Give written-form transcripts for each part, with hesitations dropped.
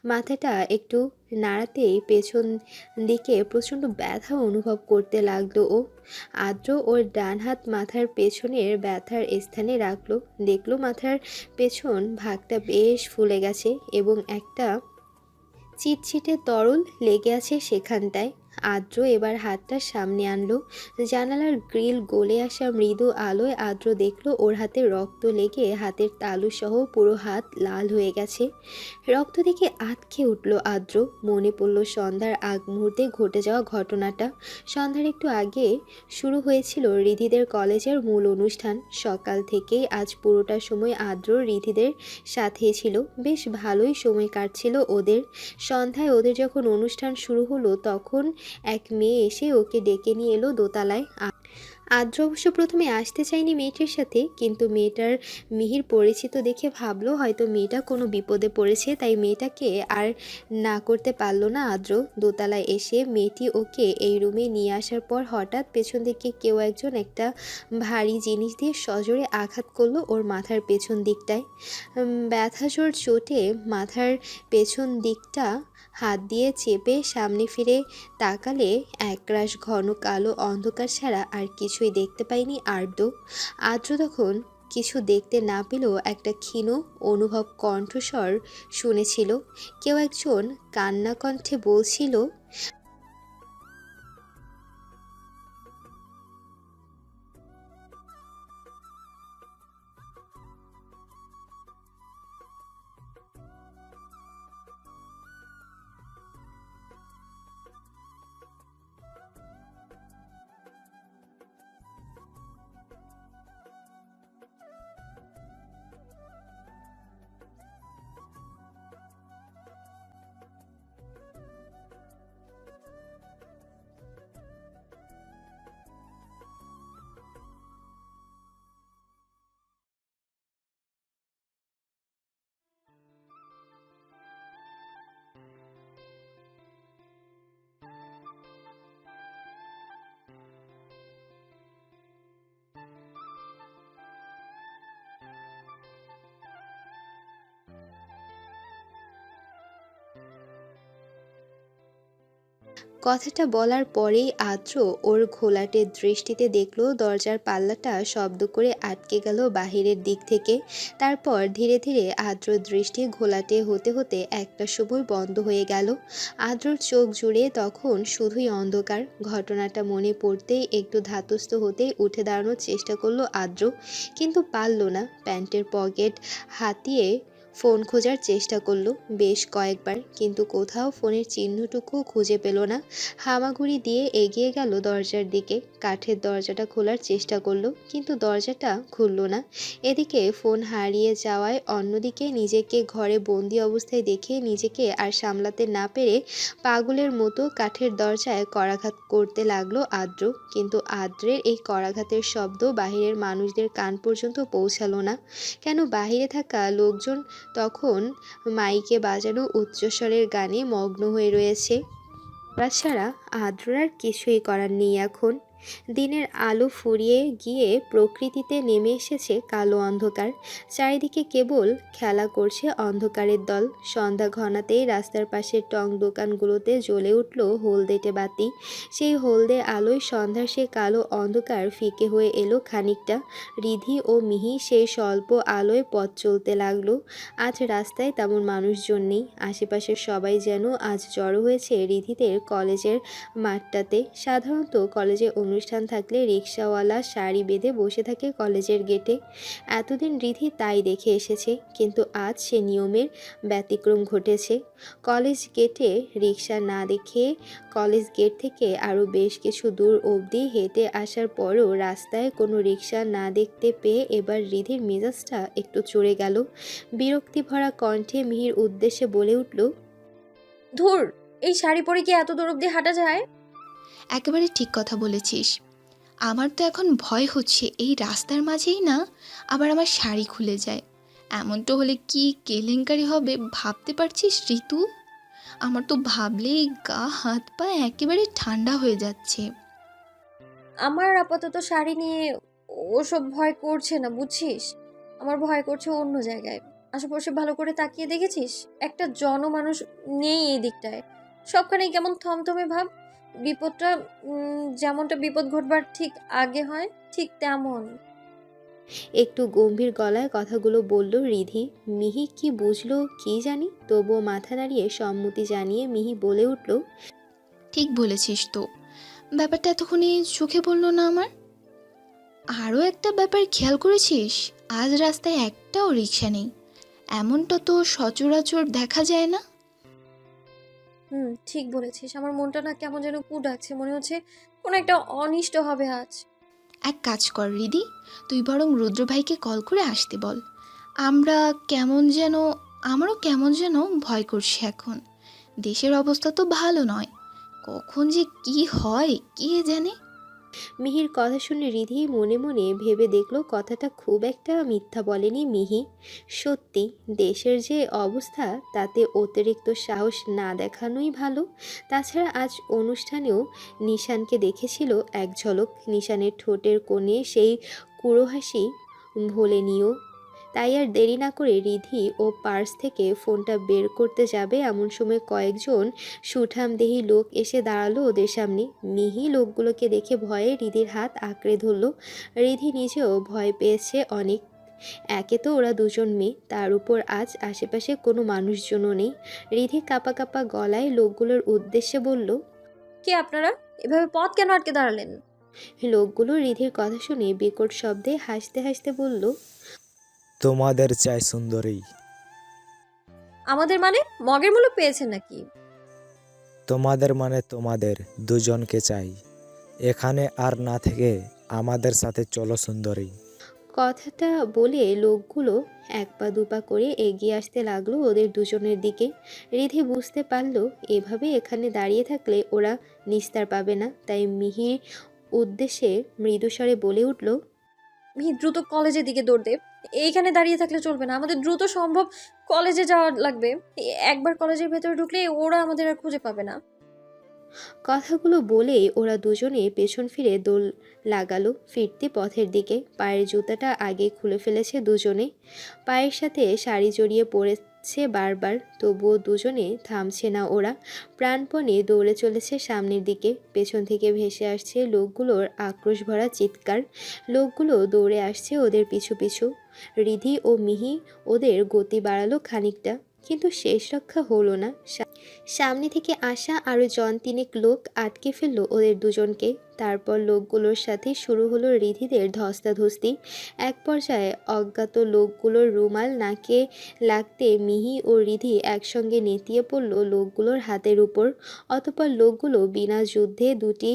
মাথাটা একটু নাড়াতেই পেছন দিকে প্রচণ্ড ব্যথা অনুভব করতে লাগলো ও। আদ্র ওর ডান হাত মাথার পেছনের ব্যথার স্থানে রাখলো। দেখলো মাথার পেছন ভাগটা বেশ ফুলে গেছে এবং একটা চিটচিটে তরল লেগে আছে সেখানটায়। আদ্র এবার হাতটা সামনে আনলো। জানালার গ্রিল গলে আসা মৃদু আলোয় আদ্র দেখলো ওর হাতে রক্ত লেগে হাতের তালু সহ পুরো হাত লাল হয়ে গেছে। রক্ত দেখে আঁতকে উঠল আদ্র। মনে পড়ল সন্ধ্যার আগ মুহূর্তে ঘটে যাওয়া ঘটনাটা। সন্ধ্যার একটু আগে শুরু হয়েছিল রিধিদের কলেজের মূল অনুষ্ঠান। সকাল থেকেই আজ পুরোটা সময় আদ্র রিধিদের সাথেই ছিল। বেশ ভালোই সময় কাটছিল ওদের। সন্ধ্যায় ওদের যখন অনুষ্ঠান শুরু হলো তখন এক মেয়ে এসে ওকে ডেকে নিয়ে এলো দোতলায়। আদ্র অবশ্য প্রথমে আসতে চায়নি মেয়েটির সাথে, কিন্তু মেয়েটার মিহির পরিচিত দেখে ভাবলো হয়তো মেয়েটা কোনো বিপদে পড়েছে, তাই মেয়েটাকে আর না করতে পারলো না আদ্র। দোতলায় এসে মেয়েটি ওকে এই রুমে নিয়ে আসার পর হঠাৎ পেছন থেকে কেউ একজন একটা ভারী জিনিস দিয়ে সজোরে আঘাত করলো ওর মাথার পেছন দিকটায়। ব্যথাজোর চোটে মাথার পেছন দিকটা হাত দিয়ে চেপে সামনে ফিরে তাকালে একরাশ ঘন কালো অন্ধকার ছাড়া আর কিছুই দেখতে পায়নি আদ্র তখন কিছু দেখতে না পেলেও একটা ক্ষীণ অনুভব কণ্ঠস্বর শুনেছিল। কেউ একজন কান্না কণ্ঠে বলছিল, কথাটা বলার পরেই আদ্র ওর ঘোলাটে দৃষ্টিতে দেখলো দরজার পাল্লাটা শব্দ করে আটকে গেল বাহিরের দিক থেকে। তারপর ধীরে ধীরে আদ্রর দৃষ্টি ঘোলাটে হতে হতে একটা সময় বন্ধ হয়ে গেল। আদ্রর চোখ জুড়ে তখন শুধুই অন্ধকার। ঘটনাটা মনে পড়তেই একটু ধাতস্থ হতেই উঠে দাঁড়ানোর চেষ্টা করলো আদ্র, কিন্তু পারল না। প্যান্টের পকেট হাতিয়ে ফোন খোঁজার চেষ্টা করলো বেশ কয়েকবার, কিন্তু কোথাও ফোনের চিহ্নটুকু খুঁজে পেল না। হামাগুড়ি দিয়ে এগিয়ে গেল দরজার দিকে। কাঠের দরজাটা খোলার চেষ্টা করলো, কিন্তু দরজাটা খুলল না। এদিকে ফোন হারিয়ে যাওয়ায়, অন্যদিকে নিজেকে ঘরে বন্দি অবস্থায় দেখে নিজেকে আর সামলাতে না পেরে পাগলের মতো কাঠের দরজায় করাঘাত করতে লাগলো আদ্র। কিন্তু আদ্রের এই করাঘাতের শব্দ বাহিরের মানুষদের কান পর্যন্ত পৌঁছালো না। কেন বাহিরে থাকা লোকজন তখন মাইকে বাজানো উচ্চস্বরের গানে মগ্ন হয়ে রয়েছে। তাছাড়া আদ্রর আর কিছুই করার নেই এখন। দিনের আলো ফুরিয়ে গিয়ে প্রকৃতিতে নেমে এসেছে কালো অন্ধকার। চারিদিকে কেবল খেলা করছে অন্ধকারের দল। সন্ধ্যা ঘনাতেই রাস্তার পাশের টং দোকানগুলোতে জ্বলে উঠল হলদেটে বাতি। সেই হলদে আলোয় সন্ধ্যার সে কালো অন্ধকার ফিকে হয়ে এলো খানিকটা। রিধি ও মিহি সেই স্বল্প আলোয় পথ চলতে লাগলো। আজ রাস্তায় তেমন মানুষজন নেই। আশেপাশের সবাই যেন আজ জড়ো হয়েছে রিধিদের কলেজের মাঠটাতে। সাধারণত কলেজে অনুষ্ঠান থাকলে রিকশাওয়ালা সারি বেঁধে বসে থাকে কলেজের গেটে। এতদিন রিধি তাই দেখে এসেছে, কিন্তু আজ সে নিয়মের ব্যতিক্রম ঘটেছে। কলেজ গেটে রিকশা না দেখে কলেজ গেট থেকে আরও বেশ কিছু দূর অবধি হেঁটে আসার পরও রাস্তায় কোনো রিকশা না দেখতে পেয়ে এবার রিধির মেজাজটা একটু চড়ে গেল। বিরক্তি ভরা কণ্ঠে মিহির উদ্দেশ্যে বলে উঠল, ধুর, এই শাড়ি পরে কি এত দূর অব্দি হাঁটা যায়? একেবারে ঠিক কথা বলেছিস। আমার তো এখন ভয় হচ্ছে এই রাস্তার মাঝেই না আবার আমার শাড়ি খুলে যায়। এমনটা হলে কি কেলেঙ্কারি হবে ভাবতে পারছিস ঋতু? আমার তো ভাবলেই গা হাত পা একেবারে ঠান্ডা হয়ে যাচ্ছে। আমার আপাতত শাড়ি নিয়ে ওসব ভয় করছে না, বুঝছিস? আমার ভয় করছে অন্য জায়গায়। আশেপাশে ভালো করে তাকিয়ে দেখেছিস? একটা জনমানুষ নেই এই দিকটায়। সবখানেই কেমন থমথমে ভাব। বিপদটা যেমনটা বিপদ ঘটবার ঠিক আগে হয়, ঠিক তেমন। একটু গম্ভীর গলায় কথাগুলো বলল রিধি। মিহি কি বুঝলো কি জানি, তবুও মাথা নাড়িয়ে সম্মতি জানিয়ে মিহি বলে উঠল, ঠিক বলেছিস তো, ব্যাপারটা এতক্ষণে চোখে পড়লো না আমার। আরও একটা ব্যাপার খেয়াল করেছিস, আজ রাস্তায় একটাও রিক্সা নেই। এমনটা তো সচরাচর দেখা যায় না। ঠিক বলেছিস। আমার মনটা না কেমন যেন কু ডাকছে। মনে হচ্ছে কোনো একটা অনিষ্ট হবে আজ। এক কাজ কর রিদি, তুই বরং রুদ্র ভাইকে কল করে আসতে বল। আমরা কেমন যেন আমারও কেমন যেন ভয় করছে এখন। দেশের অবস্থা তো ভালো নয়, কখন যে কি হয় কে জানে। মিহির কথা শুনে রিধি মনে মনে ভেবে দেখল কথাটা খুব একটা মিথ্যা বলেনি মিহি। সত্যি দেশের যে অবস্থা, তাতে অতিরিক্ত সাহস না দেখানোই ভালো। তাছাড়া আজ অনুষ্ঠানেও নিশানকে দেখেছিল এক ঝলক। নিশানের ঠোঁটের কোণে সেই কুড়ো হাসি ভোলেনিও। তাই আর দেরি না করে রিধি ও পার্স থেকে ফোনটা বের করতে যাবে এমন সময় কয়েকজন সুঠামদেহী লোক এসে দাঁড়ালো ওদের সামনে। মিহি লোকগুলোকে দেখে ভয়ে রিধির হাত আঁকড়ে ধরল। রিধি নিজেও ভয় পেয়েছে অনেক। একে তো ওরা দুজন মেয়ে, তার উপর আজ আশেপাশে কোনো মানুষজনও নেই। রিধি কাঁপা কাঁপা গলায় লোকগুলোর উদ্দেশ্যে বলল। কে আপনারা? এভাবে পথ কেন আটকে দাঁড়ালেন? লোকগুলো রিধির কথা শুনে বিকট শব্দে হাসতে হাসতে বলল, তোমাদের চাই সুন্দরী। আমাদের মানে মগের মূল্য পেয়েছেন নাকি? তোমাদের মানে তোমাদের দুজনকে চাই। এখানে আর না থেকে আমাদের সাথে চলো সুন্দরী। কথাটা বলে লোকগুলো এক পা দুপা করে এগিয়ে আসতে লাগলো ওদের দুজনের দিকে। রিধি বুঝতে পারল এভাবে এখানে দাঁড়িয়ে থাকলে ওরা নিস্তার পাবে না। তাই মিহির উদ্দেশ্যে মৃদুস্বরে বলে উঠল, দ্রুত কলেজের দিকে দৌড় দে। এইখানে দাঁড়িয়ে থাকলে চলবে না, আমাদের দ্রুত সম্ভব কলেজে যাওয়া লাগবে। একবার কলেজের ভেতরে ঢুকলে ওরা আমাদের আর খুঁজে পাবে না। কথাগুলো বলেই ওরা দুজনে পেছন ফিরে দোল লাগালো ফিরতি পথের দিকে। পায়ের জুতাটা আগে খুলে ফেলেছে দুজনে, পায়ের সাথে শাড়ি জড়িয়ে পড়েছে বারবার, তবুও দুজনে থামছে না ওরা। প্রাণপণে দৌড়ে চলেছে সামনের দিকে। পেছন থেকে ভেসে আসছে লোকগুলোর আক্রোশ ভরা চিৎকার। লোকগুলো দৌড়ে আসছে ওদের পিছু পিছু। রিধি ও মিহি ওদের গতি বাড়ালো খানিকটা, কিন্তু শেষ রক্ষা হলো না। সামনে থেকে আসা আরও জন তিনেক লোক আটকে ফেলল ওদের দুজনকে। তারপর লোকগুলোর সাথে শুরু হলো রিধিদের ধস্তাধস্তি। এক পর্যায়ে অজ্ঞাত লোকগুলোর রুমাল নাকে লাগতে মিহি ও রিধি একসঙ্গে নেতিয়ে পড়ল লোকগুলোর হাতের উপর। অতঃপর লোকগুলো বিনা যুদ্ধে দুটি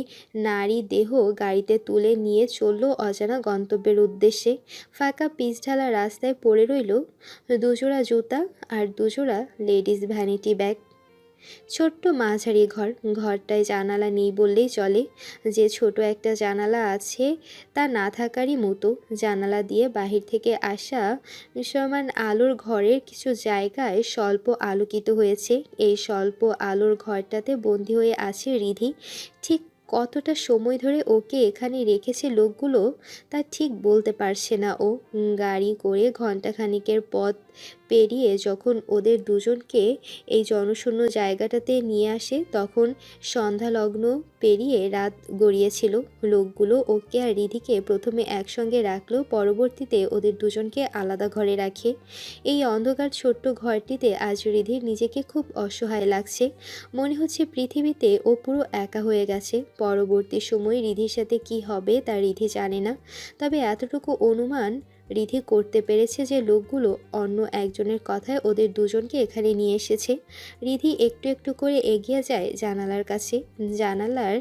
নারী দেহ গাড়িতে তুলে নিয়ে চলল অজানা গন্তব্যের উদ্দেশ্যে। ফাঁকা পিচঢালা রাস্তায় পড়ে রইল দুজোড়া জুতা আর দুজোড়া লেডিস ভ্যানিটি ব্যাগ। ছোট্ট মাঝারি ঘর, ঘরটায় জানালা নেই বললেই চলে। যে ছোট একটা জানালা আছে তা না থাকারই মতো। জানালা দিয়ে বাহির থেকে আসা সমান আলোর ঘরের কিছু জায়গায় স্বল্প আলোকিত হয়েছে। এই স্বল্প আলোর ঘরটাতে বন্দি হয়ে আছে রিধি। ঠিক কতটা সময় ধরে ওকে এখানে রেখেছে লোকগুলো তা ঠিক বলতে পারছে না ও। গাড়ি করে ঘন্টাখানিকের পথ পেরিয়ে যখন ওদের দুজনকে এই জনশূন্য জায়গাটাতে নিয়ে আসে, তখন সন্ধ্যালগ্ন পেরিয়ে রাত গড়িয়েছিল। লোকগুলো ওকে আর রিধিকে প্রথমে একসঙ্গে রাখলেও পরবর্তীতে ওদের দুজনকে আলাদা ঘরে রাখে। এই অন্ধকার ছোট্ট ঘরটিতে আজ রিধির নিজেকে খুব অসহায় লাগছে। মনে হচ্ছে পৃথিবীতে ও পুরো একা হয়ে গেছে। পরবর্তী সময় রিধির সাথে কি হবে তা রিধি জানে না, তবে এতটুকু অনুমান রিধি করতে পেরেছে যে লোকগুলো অন্য একজনের কথায় ওদের দুজনকে এখানে নিয়ে এসেছে। রিধি একটু একটু করে এগিয়ে যায় জানালার কাছে। জানালার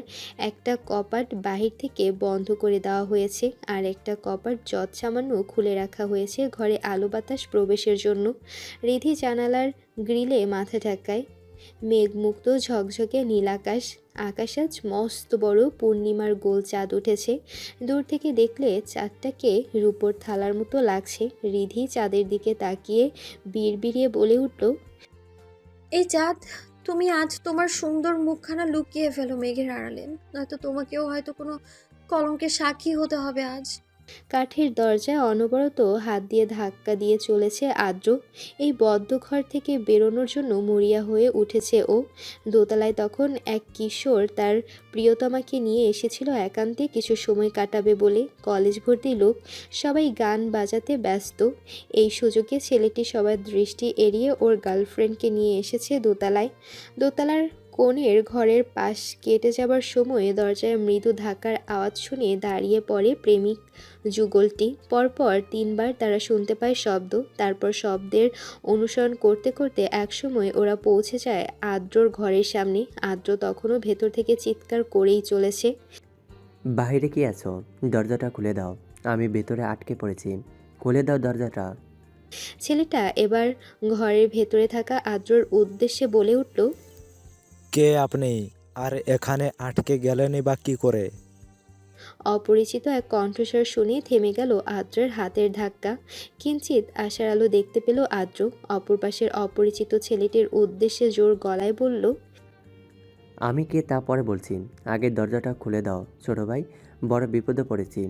একটা কপাট বাহির থেকে বন্ধ করে দেওয়া হয়েছে, আর একটা কপাট যৎসামান্য খুলে রাখা হয়েছে ঘরে আলো বাতাস প্রবেশের জন্য। রিধি জানালার গ্রিলে মাথা ঠেকায়। মেঘমুক্ত ঝকঝকে নীল আকাশ। আকাশে আজ মস্ত বড় পূর্ণিমার গোল চাঁদ উঠেছে। দূর থেকে দেখলে চাঁদটাকে রূপোর থালার মতো লাগছে। রিধি চাঁদের দিকে তাকিয়ে বিড়বিড়িয়ে বলে উঠল, এই চাঁদ, তুমি আজ তোমার সুন্দর মুখখানা লুকিয়ে ফেলো মেঘের আড়ালে, নয়তো তোমাকেও হয়তো কোনো কলঙ্কের সাক্ষী হতে হবে আজ। কাঠের দরজায় অনবরত হাত দিয়ে ধাক্কা দিয়ে চলেছে আদ্র। এই বদ্ধ ঘর থেকে বেরোনোর জন্য মরিয়া হয়ে উঠেছে ও। দোতলায় তখন এক কিশোর তার প্রিয়তমাকে নিয়ে এসেছিল একান্তে কিছু সময় কাটাবে বলে। কলেজ ভর্তি লোক, সবাই গান বাজাতে ব্যস্ত। এই সুযোগে ছেলেটি সবার দৃষ্টি এড়িয়ে ওর গার্লফ্রেন্ডকে নিয়ে এসেছে দোতলায়। দোতলার কোণের ঘরের পাশ কেটে যাবার সময় দরজায় মৃদু ধাক্কার আওয়াজ শুনে দাঁড়িয়ে পড়ে প্রেমিক যুগলটি। পরপর 3বার তারা শুনতে পায় শব্দ। তারপর শব্দের অনুসরণ করতে করতে একসময় ওরা পৌঁছে যায় আদ্রর ঘরের সামনে। আদ্র তখনও ভেতর থেকে চিৎকার করেই চলেছে। বাহিরে কি আছো? দরজাটা খুলে দাও, আমি ভেতরে আটকে পড়েছি, খুলে দাও দরজাটা। ছেলেটা এবার ঘরের ভেতরে থাকা আদ্রর উদ্দেশ্যে বলে উঠল, কে আপনি? আর এখানে আটকে গেলেনই বা কি করে? অপরিচিত এক কণ্ঠস্বর শুনে থেমে গেল আদ্রের হাতের ধাক্কা। কিঞ্চিত আশার আলো দেখতে পেল আদ্র। অপর পাশের অপরিচিত ছেলেটির উদ্দেশ্যে জোর গলায় বলল, আমি কে তা পরে বলছি, আগে দরজাটা খুলে দাও ছোট ভাই, বড় বিপদে পড়েছি।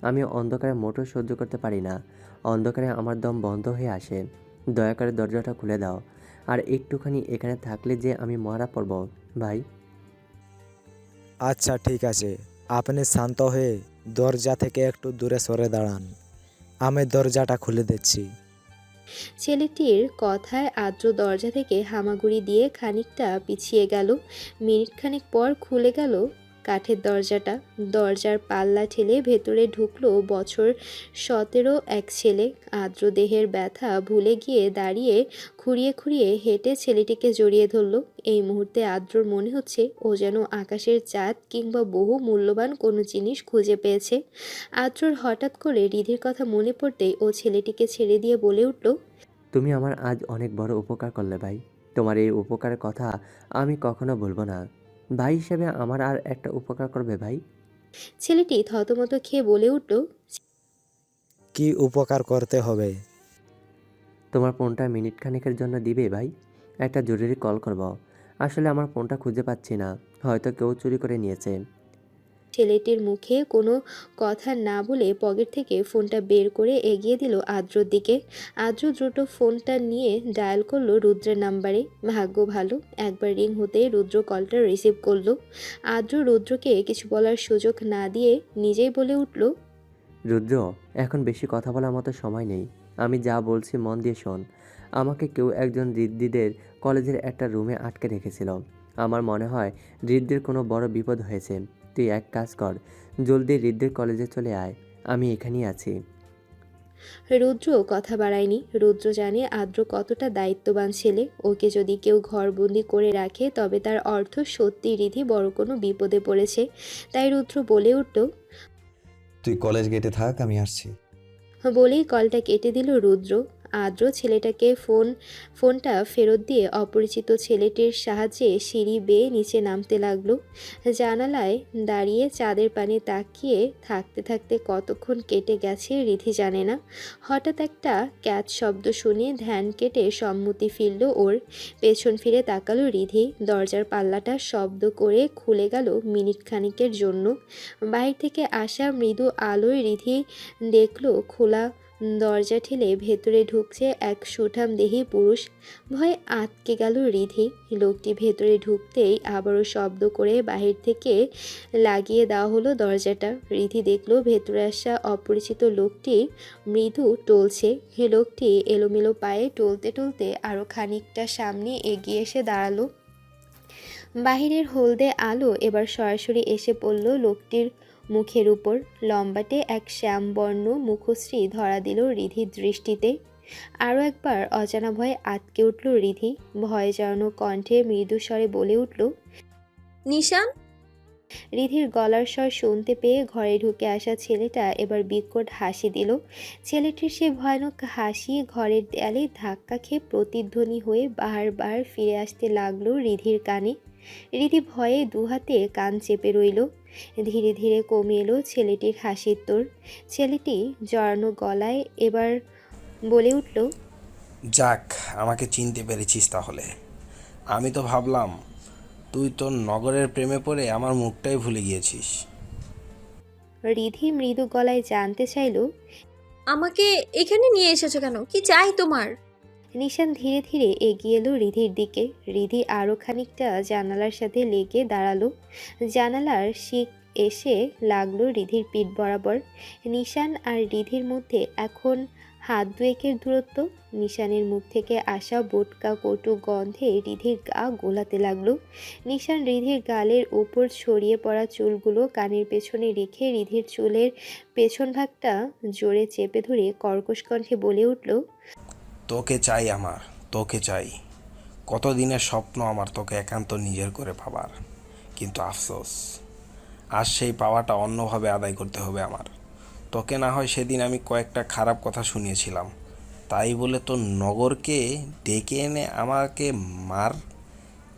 আমি অন্ধকারে মোটর সহ্য করতে পারি না, অন্ধকারে আমার দম বন্ধ হয়ে আসে। দয়া করে দরজাটা খুলে দাও, আর একটুখানি এখানে থাকলে যে আমি মারা পড়ব ভাই। আচ্ছা ঠিক আছে, আপনি শান্ত হয়ে দরজা থেকে একটু দূরে সরে দাঁড়ান, আমি দরজাটা খুলে দিচ্ছি। ছেলেটির কথায় আদ্র দরজা থেকে হামাগুড়ি দিয়ে খানিকটা পিছিয়ে গেল। মিনিটখানেক পর খুলে গেল কাঠের দরজাটা। দরজার পাল্লা ঠেলে ভেতরে ঢুকলো বছর 17 এক ছেলে। আদ্র দেহের ব্যথা ভুলে গিয়ে দাঁড়িয়ে খুঁড়িয়ে খুঁড়িয়ে হেঁটে ছেলেটিকে জড়িয়ে ধরল। এই মুহূর্তে আদ্রর মনে হচ্ছে ও যেন আকাশের চাঁদ কিংবা বহু মূল্যবান কোনো জিনিস খুঁজে পেয়েছে। আদ্রর হঠাৎ করে রিধির কথা মনে পড়তেই ও ছেলেটিকে ছেড়ে দিয়ে বলে উঠল, তুমি আমার আজ অনেক বড় উপকার করলে ভাই, তোমার এই উপকারের কথা আমি কখনো ভুলবো না। ভাই হিসেবে আমার আর একটা উপকার করবে ভাই? ছেলেটি থতমত খেয়ে বলে উঠল, কি উপকার করতে হবে? তোমার ফোনটা মিনিট খানেকের জন্য দিবে ভাই? একটা জরুরি কল করব। আসলে আমার ফোনটা খুঁজে পাচ্ছি না, হয়তো কেউ চুরি করে নিয়েছে। ছেলেটির মুখে কোনো কথা না বলে পকেট থেকে ফোনটা বের করে এগিয়ে দিল আদ্রর দিকে। আদ্র দ্রুত ফোনটা নিয়ে ডায়াল করলো রুদ্রের নাম্বারে। ভাগ্য ভালো, একবার রিং হতেই রুদ্র কলটা রিসিভ করলো। আদ্র রুদ্রকে কিছু বলার সুযোগ না দিয়ে নিজেই বলে উঠল, রুদ্র, এখন বেশি কথা বলার মতো সময় নেই, আমি যা বলছি মন দিয়ে শোন। আমাকে কেউ একজন রিদ্দিদের কলেজের একটা রুমে আটকে রেখেছিল। আমার মনে হয় রিদ্দির কোনো বড় বিপদ হয়েছে। তুই এক কাজ কর, জলদি রিদ্দির কলেজে চলে আয়, আমি এখানেই আছি। রুদ্র কথা বাড়ায়নি। রুদ্র জানে আদ্র কতটা দায়িত্ববান ছেলে। ওকে যদি কেউ ঘরবন্দি করে রাখে তবে তার অর্থ সত্যি রিধি বড় কোনো বিপদে পড়েছে। তাই রুদ্র বলে উঠল, তুই কলেজ গেটে থাক, আমি আসছি। বলেই কলটা কেটে দিল রুদ্র। আদ্র ছেলেটাকে ফোনটা ফেরত দিয়ে অপরিচিত ছেলেটির সাহায্যে সিঁড়ি বেয়ে নিচে নামতে লাগলো। জানালায় দাঁড়িয়ে চাঁদের পানে তাকিয়ে থাকতে থাকতে কতক্ষণ কেটে গেছে রিধি জানে না। হঠাৎ একটা ক্যাচ শব্দ শুনে ধ্যান কেটে সম্মতি ফিরল ওর। পেছন ফিরে তাকালো রিধি। দরজার পাল্লাটা শব্দ করে খুলে গেল মিনিট খানিকের জন্য। বাইরে থেকে আসা মৃদু আলোয় রিধি দেখলো খোলা দরজা ঠেলে ভেতরে ঢুকছে এক সুঠামদেহী পুরুষ। ভয়ে আটকে গেল রিধি। লোকটি ভেতরে ঢুকতেই আবারও শব্দ করে বাহির থেকে লাগিয়ে দেওয়া হলো দরজাটা। রিধি দেখলো ভেতরে আসা অপরিচিত লোকটি মৃদু টলছে। লোকটি এলোমেলো পায়ে টলতে টলতে আরও খানিকটা সামনে এগিয়ে এসে দাঁড়ালো। বাহিরের হলদে আলো এবার সরাসরি এসে পড়ল লোকটির মুখের উপর। লম্বাটে এক শ্যামবর্ণ মুখশ্রী ধরা দিল রিধির দৃষ্টিতে। আরও একবার অজানা ভয়ে আটকে উঠল রিধি। ভয়ে জড়ানো কণ্ঠে মৃদু স্বরে বলে উঠল, নিশান। রিধির গলার স্বর শুনতে পেয়ে ঘরে ঢুকে আসা ছেলেটা এবার বিকট হাসি দিল। ছেলেটির সে ভয়ানক হাসি ঘরের দেয়ালে ধাক্কা খেয়ে প্রতিধ্বনি হয়ে বারবার ফিরে আসতে লাগলো রিধির কানে। রিধি ভয়ে দুহাতে কান চেপে রইল। ধীরে ধীরে কমে এলো ছেলেটির হাসির তোর। ছেলেটি জড়ানো গলায় এবার বলে উঠল, যাক, আমাকে চিনতে পেরেছিস তাহলে। আমি তো ভাবলাম তুই তোর নগরের প্রেমে পড়ে আমার মুখটাই ভুলে গিয়েছিস। রিধি মৃদু গলায় জানতে চাইল। আমাকে এখানে নিয়ে এসেছো কেন? কি চাই তোমার? নিশান ধীরে ধীরে এগিয়ে এলো রিধির দিকে। রিধি আরও খানিকটা জানালার সাথে লেগে দাঁড়ালো। জানালার শিক এসে লাগলো রিধির পিঠ বরাবর। নিশান আর রিধির মধ্যে এখন হাত দুয়েকের দূরত্ব। নিশানের মুখ থেকে আসা বোটকা কটু গন্ধে রিধির গা গোলাতে লাগলো। নিশান রিধির গালের ওপর ছড়িয়ে পড়া চুলগুলো কানের পেছনে রেখে রিধির চুলের পেছন ভাগটা জোরে চেপে ধরে কর্কশ কণ্ঠে বলে উঠল, তোকে চাই আমার, তোকে চাই। কতদিনের স্বপ্ন আমার তোকে একান্ত নিজের করে পাবার, কিন্তু আফসোস আজ সেই পাওয়াটা অন্যভাবে আদায় করতে হবে আমার। তোকে না হয় সেদিন আমি কয়েকটা খারাপ কথা শুনিয়েছিলাম, তাই বলে তোর নগরকে ডেকে এনে আমাকে মার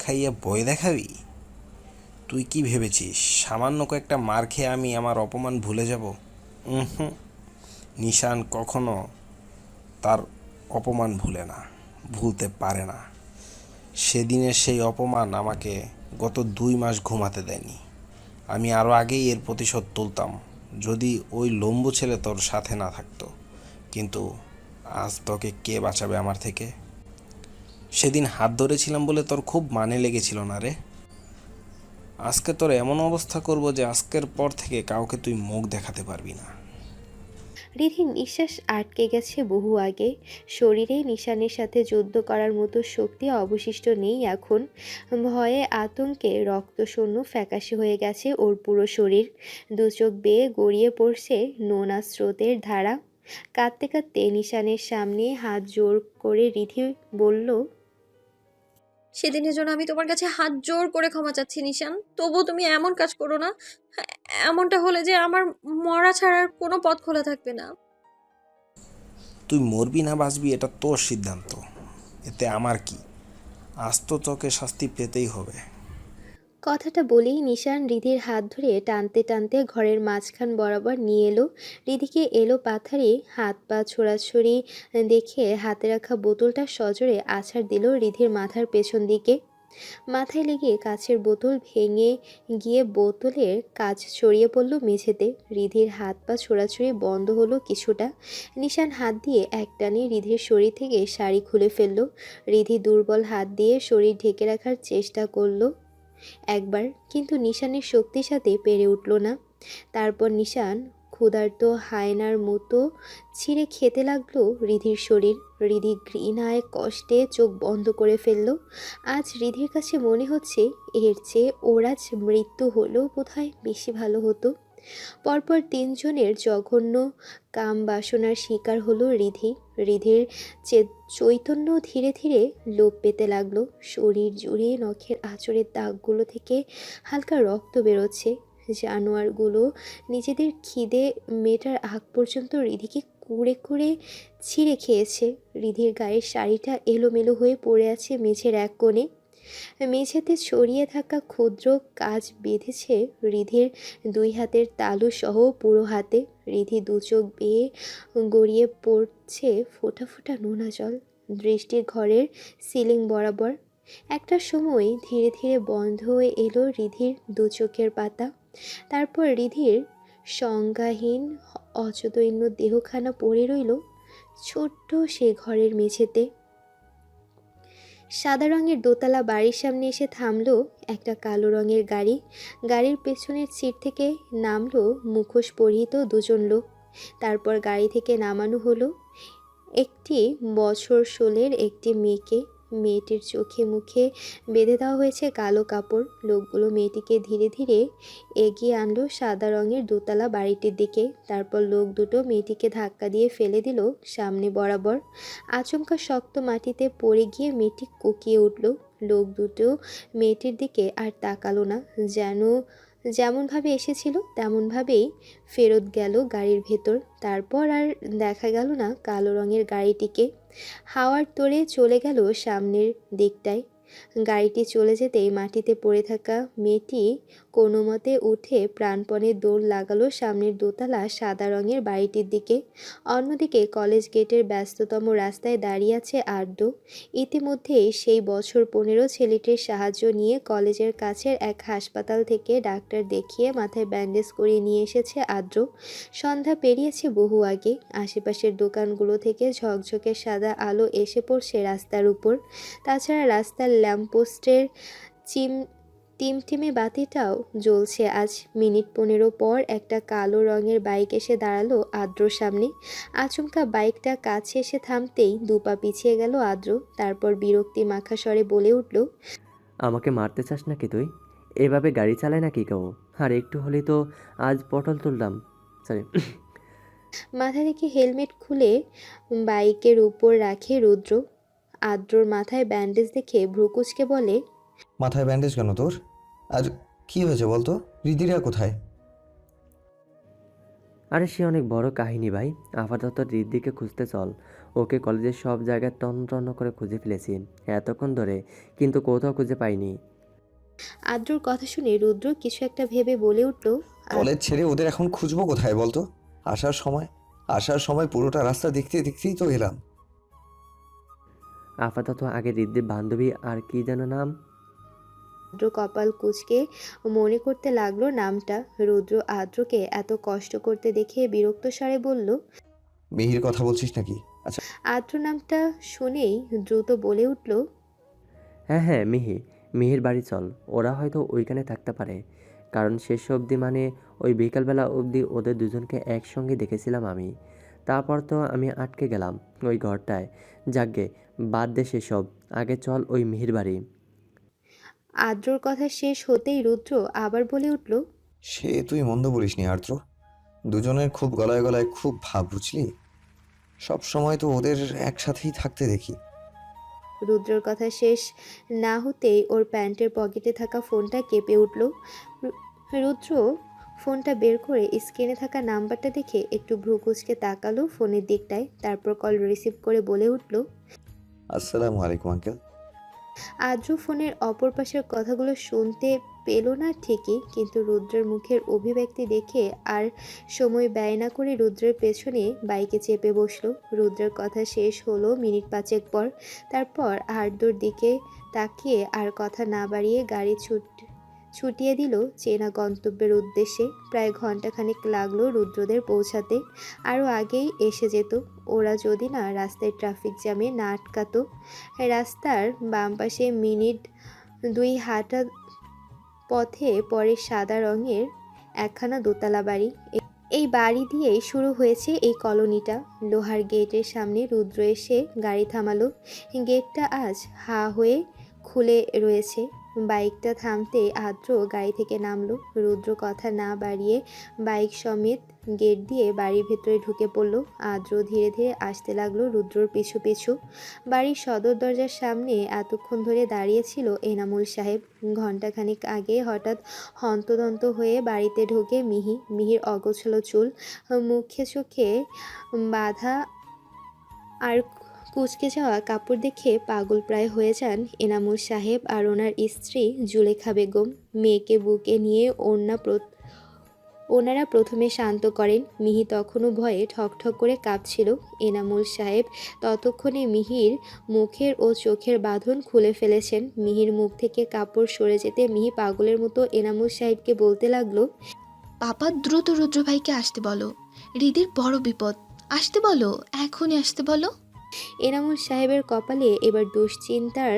খাইয়ে ভয় দেখাবি? তুই কি ভেবেছিস সামান্য কয়েকটা মার খেয়ে আমি আমার অপমান ভুলে যাব? হুম, নিশান কখনো তার অপমান ভুলে না, ভুলতে পারে না। সেদিনের সেই অপমান আমাকে গত 2 মাস ঘুমাতে দেয়নি। আমি আরও আগেই এর প্রতিশোধ তুলতাম যদি ওই লম্বু ছেলে তোর সাথে না থাকতো। কিন্তু আজ তোকে কে বাঁচাবে আমার থেকে? সেদিন হাত ধরেছিলাম বলে তোর খুব মানে লেগেছিল না রে? আজকে তোর এমন অবস্থা করব যে আজকের পর থেকে কাউকে তুই মুখ দেখাতে পারবি না। রিধির নিঃশ্বাস আটকে গেছে বহু আগে। শরীরে নিশানের সাথে যুদ্ধ করার মতো শক্তি অবশিষ্ট নেই এখন। ভয়ে আতঙ্কে রক্তশূন্য ফ্যাকাশে হয়ে গেছে ওর পুরো শরীর। দু চোখ বেয়ে গড়িয়ে পড়ছে নোনা স্রোতের ধারা। কাঁদতে কাঁদতে নিশানের সামনে হাত জোর করে রিধি বলল, সেদিনের জন্য আমি তোমার কাছে হাত জোর করে ক্ষমা চাচ্ছি নিশান। তবুও তুমি এমন কাজ করো না। এমনটা হলে যে আমার মরা ছাড়ার কোনো পথ খোলা থাকবে না। তুই মরবি না বাঁচবি এটা তোর সিদ্ধান্ত, এতে আমার কি? আজ তো তোকে শাস্তি পেতেই হবে। কথাটা বলেই নিশান রিধির হাত ধরে টানতে টানতে ঘরের মাঝখান বরাবর নিয়ে এলো। রিধিকে এলো পাথারে হাত পা ছোড়াছুড়ি দেখে হাতে রাখা বোতলটা সজোরে আছাড় দিল রিধির মাথার পেছন দিকে। মাথায় লেগে কাচের বোতল ভেঙে গিয়ে বোতলের কাচ ছড়িয়ে পড়ল মেঝেতে। রিধির হাত পা ছোড়াছুড়ি বন্ধ হলো কিছুটা। নিশান হাত দিয়ে একটানে রিধির শরীর থেকে শাড়ি খুলে ফেলল। রিধি দুর্বল হাত দিয়ে শরীর ঢেকে রাখার চেষ্টা করলো একবার, কিন্তু নিশানের শক্তির সাথে পেরে উঠল না। তারপর নিশান ক্ষুধার্ত হায়নার মতো ছিঁড়ে খেতে লাগলো রিধির শরীর। রিধি ঘৃণায় কষ্টে চোখ বন্ধ করে ফেলল। আজ রিধির কাছে মনে হচ্ছে এর চেয়ে ওর আজ মৃত্যু হলেও বোধহয় বেশি ভালো হতো। পরপর 3 জনের জঘন্য কাম বাসনার শিকার হলো রিধি। রিধির চৈতন্য ধীরে ধীরে লোপ পেতে লাগলো। শরীর জুড়ে নখের আঁচড়ের দাগগুলো থেকে হালকা রক্ত বেরোচ্ছে। জানোয়ারগুলো নিজেদের খিদে মেটার আগ পর্যন্ত রিধিকে কুড়ে কুড়ে ছিঁড়ে খেয়েছে। রিধির গায়ের শাড়িটা এলোমেলো হয়ে পড়ে আছে মেঝের এক কোণে। মেঝেতে ছড়িয়ে থাকা ক্ষুদ্র কাজ বেঁধেছে রিধির 2 হাতের তালু সহ পুরো হাতে। রিধি 2 চোখ বেয়ে গড়িয়ে পড়ছে ফোঁটা ফোঁটা নোনা জল দৃষ্টির ঘরের সিলিং বরাবর। একটা সময় ধীরে ধীরে বন্ধ হয়ে এলো রিধির 2 চোখের পাতা। তারপর রিধির সংজ্ঞাহীন অচৈতন্য দেহখানা পড়ে রইল ছোট্ট সে ঘরের মেঝেতে। সাদা রঙের দোতলা বাড়ির সামনে এসে থামলো একটা কালো রঙের গাড়ি। গাড়ির পেছনের সিট থেকে নামলো মুখোশ পরিহিত 2জন লোক। তারপর গাড়ি থেকে নামানো হলো একটি বছর 16-এর একটি মেয়েকে। মেয়েটির চোখে মুখে বেঁধে দেওয়া হয়েছে কালো কাপড়। লোকগুলো মেয়েটিকে ধীরে ধীরে এগিয়ে আনলো সাদা রঙের দোতলা বাড়িটির দিকে। তারপর লোক দুটো মেয়েটিকে ধাক্কা দিয়ে ফেলে দিল সামনে বরাবর। আচমকা শক্ত মাটিতে পড়ে গিয়ে মেয়েটি কুঁকিয়ে উঠল। লোক দুটো মেয়েটির দিকে আর তাকালো না, যেন যেমনভাবে এসেছিল তেমনভাবেই ফেরত গেল গাড়ির ভেতর। তারপর আর দেখা গেল না কালো রঙের গাড়িটিকে। হাওয়ার তোড়ে চলে গেল সামনের দিকটায়। গাড়িটি চলে যেতেই মাটিতে পড়ে থাকা মেয়েটি কোনো মতে উঠে প্রাণপণে দৌড় লাগালো সামনের দোতলা সাদা রঙের বাড়িটির দিকে। অন্যদিকে কলেজ গেটের ব্যস্ততম রাস্তায় দাঁড়িয়ে আছে আদ্র। ইতিমধ্যেই সেই বছর 15 ছেলেটির সাহায্য নিয়ে কলেজের কাছের এক হাসপাতাল থেকে ডাক্তার দেখিয়ে মাথায় ব্যান্ডেজ করিয়ে নিয়ে এসেছে আদ্র। সন্ধ্যা পেরিয়েছে বহু আগে। আশেপাশের দোকানগুলো থেকে ঝকঝকে সাদা আলো এসে পড়ছে রাস্তার উপর। তাছাড়া রাস্তার ল্যাম্পপোস্টের টিমটিমে বাতিটাও জ্বলছে আজ। মিনিট 15 পর একটা কালো রঙের বাইক এসে দাঁড়ালো আদ্রর সামনে। আচমকা বাইকটা কাছে এসে থামতেই দুপা পিছিয়ে গেল আদ্র। তারপর বিরক্তি মাখা স্বরে বলে উঠল, আমাকে মারতে চাস নাকি তুই? এভাবে গাড়ি চালায় নাকি কেউ? আর একটু হলেই তো আজ পটল তুললাম। সরি। মাথা থেকে হেলমেট খুলে বাইকের উপর রাখে রুদ্র। আদ্রর মাথায় ব্যান্ডেজ দেখে ভ্রুকুচকে বলে, মাথায় ব্যান্ডেজ কেন তোর? আর কি হয়েছে বলতো? রিদিরা কোথায়? আরে সে অনেক বড় কাহিনী ভাই। আপাতত রিদ্দিকে খুঁজতে চল। ওকে কলেজের সব জায়গায় তন্ন করে খুঁজে ফেলেছি এতক্ষণ ধরে, কিন্তু কোথাও খুঁজে পাইনি। আদ্রর কথা শুনে রুদ্র কিছু একটা ভেবে বলে উঠল, কলেজ ছেড়ে ওদের এখন খুঁজবো কোথায় বলতো? আসার সময় পুরোটা রাস্তা দেখতেই তো এলাম। আপাতত আগে রিদ্দির বান্ধবী আর কি যেন নাম। আদ্র কপাল কুঁচকে মনে করতে লাগলো নামটা। রুদ্র আদ্রকে এত কষ্ট করতে দেখে বিরক্ত স্বরে বলল, মিহির কথা বলছিস নাকি? আচ্ছা, আদ্র নামটা শুনেই দ্রুত বলে উঠল, হ্যাঁ মিহির বাড়ি চল। ওরা হয়তো ওইখানে থাকতে পারে, কারণ শেষ অবধি মানে ওই বিকালবেলা অবধি ওদের দুজনকে একসঙ্গে দেখেছিলাম আমি। তারপর তো আমি আটকে গেলাম ওই ঘরটায়। যাকগে, বাদ দে সেসব, আগে চল ওই মিহির বাড়ি। আদ্রর কথা শেষ হতেই রুদ্র আবার বলে উঠল, সে তুই মন্দ বলিসনি আর্দ্র। দুজনের খুব গলায় গলায় খুব ভাব, বুঝলি? সব সময় তো ওদের একসাথেই থাকতে দেখি। রুদ্রর কথা শেষ না হতেই ওর প্যান্টের পকেটে থাকা ফোনটা কেঁপে উঠল। রুদ্র ফোনটা বের করে স্ক্রিনে থাকা নাম্বারটা দেখে একটু ভ্রুকুচকে তাকালো ফোনের দিকটায়। তারপর কল রিসিভ করে বলে উঠল, আসসালামু আলাইকুম আঙ্কেল। আদ্র ফোনের অপর পাশের কথাগুলো শুনতে পেল না ঠিকই, কিন্তু রুদ্রের মুখের অভিব্যক্তি দেখে আর সময় ব্যয় না করে রুদ্রের পেছনে বাইকে চেপে বসলো। রুদ্রের কথা শেষ হলো মিনিট 5 পর। তারপর আদ্রর দিকে তাকিয়ে আর কথা না বাড়িয়ে গাড়ি ছুটিয়ে দিল চেনা গন্তব্যের উদ্দেশ্যে। প্রায় ঘন্টাখানেক লাগলো রুদ্রদের পৌঁছাতে। আরও আগেই এসে যেত ওরা যদি না রাস্তায় ট্রাফিক জ্যামে না আটকাতো। রাস্তার বাম পাশে মিনিট 2 হাঁটা পথে পড়ে সাদা রঙের একখানা দোতলা বাড়ি। এই বাড়ি দিয়েই শুরু হয়েছে এই কলোনিটা। লোহার গেটের সামনে রুদ্র এসে গাড়ি থামালো। গেটটা আজ হা হয়ে খুলে রয়েছে। বাইকটা থামতে আদ্র গাড়ি থেকে নামলো। রুদ্র কথা না বাড়িয়ে বাইক সমেত গেট দিয়ে বাড়ির ভেতরে ঢুকে পড়ল। আদ্র ধীরে ধীরে আসতে লাগলো রুদ্রর পিছু পিছু। বাড়ির সদর দরজার সামনে এতক্ষণ ধরে দাঁড়িয়েছিল এনামুল সাহেব। ঘণ্টাখানেক আগে হঠাৎ হন্তদন্ত হয়ে বাড়িতে ঢোকে মিহির অগোছালো চুল, মুখে চোখে বাঁধা আর কুঁচকে যাওয়া কাপড় দেখে পাগল প্রায় হয়ে যান এনামুল সাহেব আর ওনার স্ত্রী জুলেখা বেগম। মেয়েকে বুকে নিয়ে ওনারা প্রথমে শান্ত করেন। মিহি তখনও ভয়ে ঠকঠক করে কাঁপছিল। এনামুল সাহেব ততক্ষণে মিহির মুখের ও চোখের বাঁধন খুলে ফেলেছেন। মিহির মুখ থেকে কাপড় সরে যেতে মিহি পাগলের মতো এনামুল সাহেবকে বলতে লাগলো, পাপা দ্রুত রুদ্র ভাইকে আসতে বলো। রিদির বড় বিপদ, আসতে বলো, এখনই আসতে বলো। এনামুল সাহেবের কপালে এবার দুশ্চিন্তার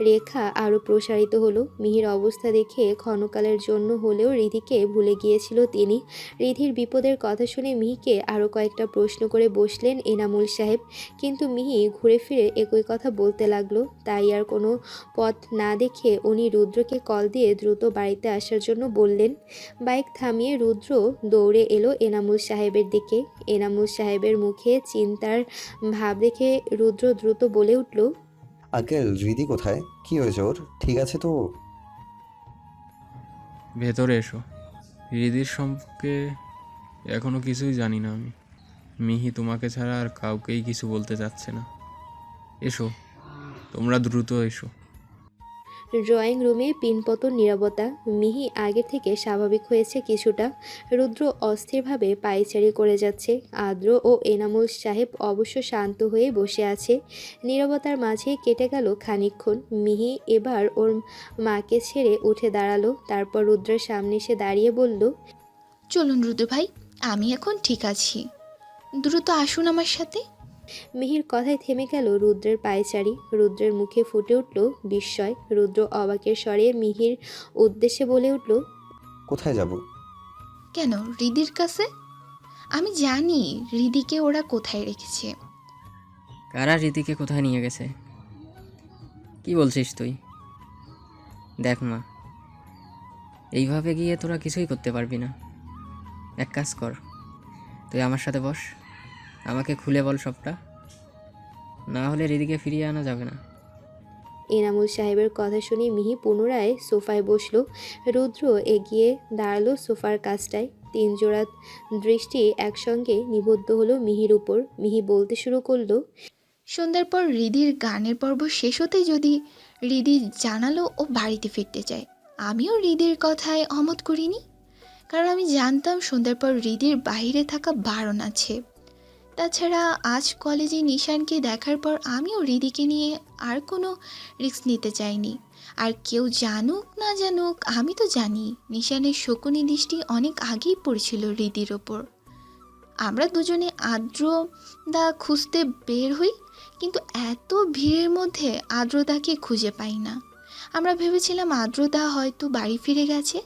রেখা আরও প্রসারিত হলো। মিহির অবস্থা দেখে ক্ষণকালের জন্য হলেও রিধিকে ভুলে গিয়েছিল তিনি। রিধির বিপদের কথা শুনে মিহিকে আরও কয়েকটা প্রশ্ন করে বসলেন এনামুল সাহেব, কিন্তু মিহি ঘুরে ফিরে একই কথা বলতে লাগলো। তাই আর কোনো পথ না দেখে উনি রুদ্রকে কল দিয়ে দ্রুত বাড়িতে আসার জন্য বললেন। বাইক থামিয়ে রুদ্র দৌড়ে এলো এনামুল সাহেবের দিকে। এনামুল সাহেবের মুখে চিন্তার ভাব দেখে রুদ্র দ্রুত বলে উঠল, আঙ্কেল, রিদি কোথায়? কি হয়েছে ওর? ঠিক আছে তো? ভেতরে এসো। রিদির সম্পর্কে এখনো কিছুই জানি না আমি। মিহি তোমাকে ছাড়া আর কাউকেই কিছু বলতে চাচ্ছে না। এসো, তোমরা দ্রুত এসো। ড্রয়িং রুমে পিনপতন নীরবতা। মিহি আগের থেকে স্বাভাবিক হয়েছে কিছুটা। রুদ্র অস্থিরভাবে পায়চারি করে যাচ্ছে। আদ্র ও এনামুল সাহেব অবশ্য শান্ত হয়ে বসে আছে। নীরবতার মাঝে কেটে গেল খানিকক্ষণ। মিহি এবার ওর মাকে ছেড়ে উঠে দাঁড়ালো, তারপর রুদ্রের সামনে এসে দাঁড়িয়ে বলল, চলুন রুদ্র ভাই, আমি এখন ঠিক আছি, দ্রুত আসুন আমার সাথে। মিহির কথায় থেমে গেল রুদ্রের পায়চারি। রুদ্রের মুখে ফুটে উঠল বিস্ময়। রুদ্র অবাকের স্বরে মিহির উদ্দেশ্যে বলে উঠল, কোথায় যাব? কেন, রিদির কাছে? আমি জানি রিদিকে ওরা কোথায় রেখেছে। কারা রীতিকে কোথায় নিয়ে গেছে? কি বলছিস তুই? দেখ মা, এইভাবে গিয়ে তোরা কিছুই করতে পারবি না। এক কাজ কর, তুই আমার সাথে বস, আমাকে খুলে বল সবটা, না হলে রিদিকে ফিরিয়ে আনা যাবে না। এনামুল সাহেবের কথা শুনে মিহি পুনরায় সোফায় বসলো। রুদ্র এগিয়ে দাঁড়ালো সোফার কাছটায়। 3 জোড়া দৃষ্টি একসঙ্গে নিবদ্ধ হলো মিহির উপর। মিহি বলতে শুরু করলো, সন্ধ্যার পর রিদির গানের পর্ব শেষ হতেই যদি রিদি জানালো ও বাড়িতে ফিরতে চায়, আমিও রিদির কথায় অমত করিনি, কারণ আমি জানতাম সন্ধ্যার পর রিদির বাইরে থাকা বারণ আছে। তাছাড়া আজ কলেজে নিশানকে দেখার পর আমিও রিদিকে নিয়ে আর কোনো রিস্ক নিতে চাইনি। আর কেউ জানুক না জানুক, আমি তো জানি নিশানের শকুনি দৃষ্টি অনেক আগেই পড়েছিল রিদির ওপর। আমরা দুজনে আদ্রদা খুঁজতে বের হই, কিন্তু এত ভিড়ের মধ্যে আদ্রদাকে খুঁজে পাই না। আমরা ভেবেছিলাম আদ্রদা হয়তো বাড়ি ফিরে গেছে,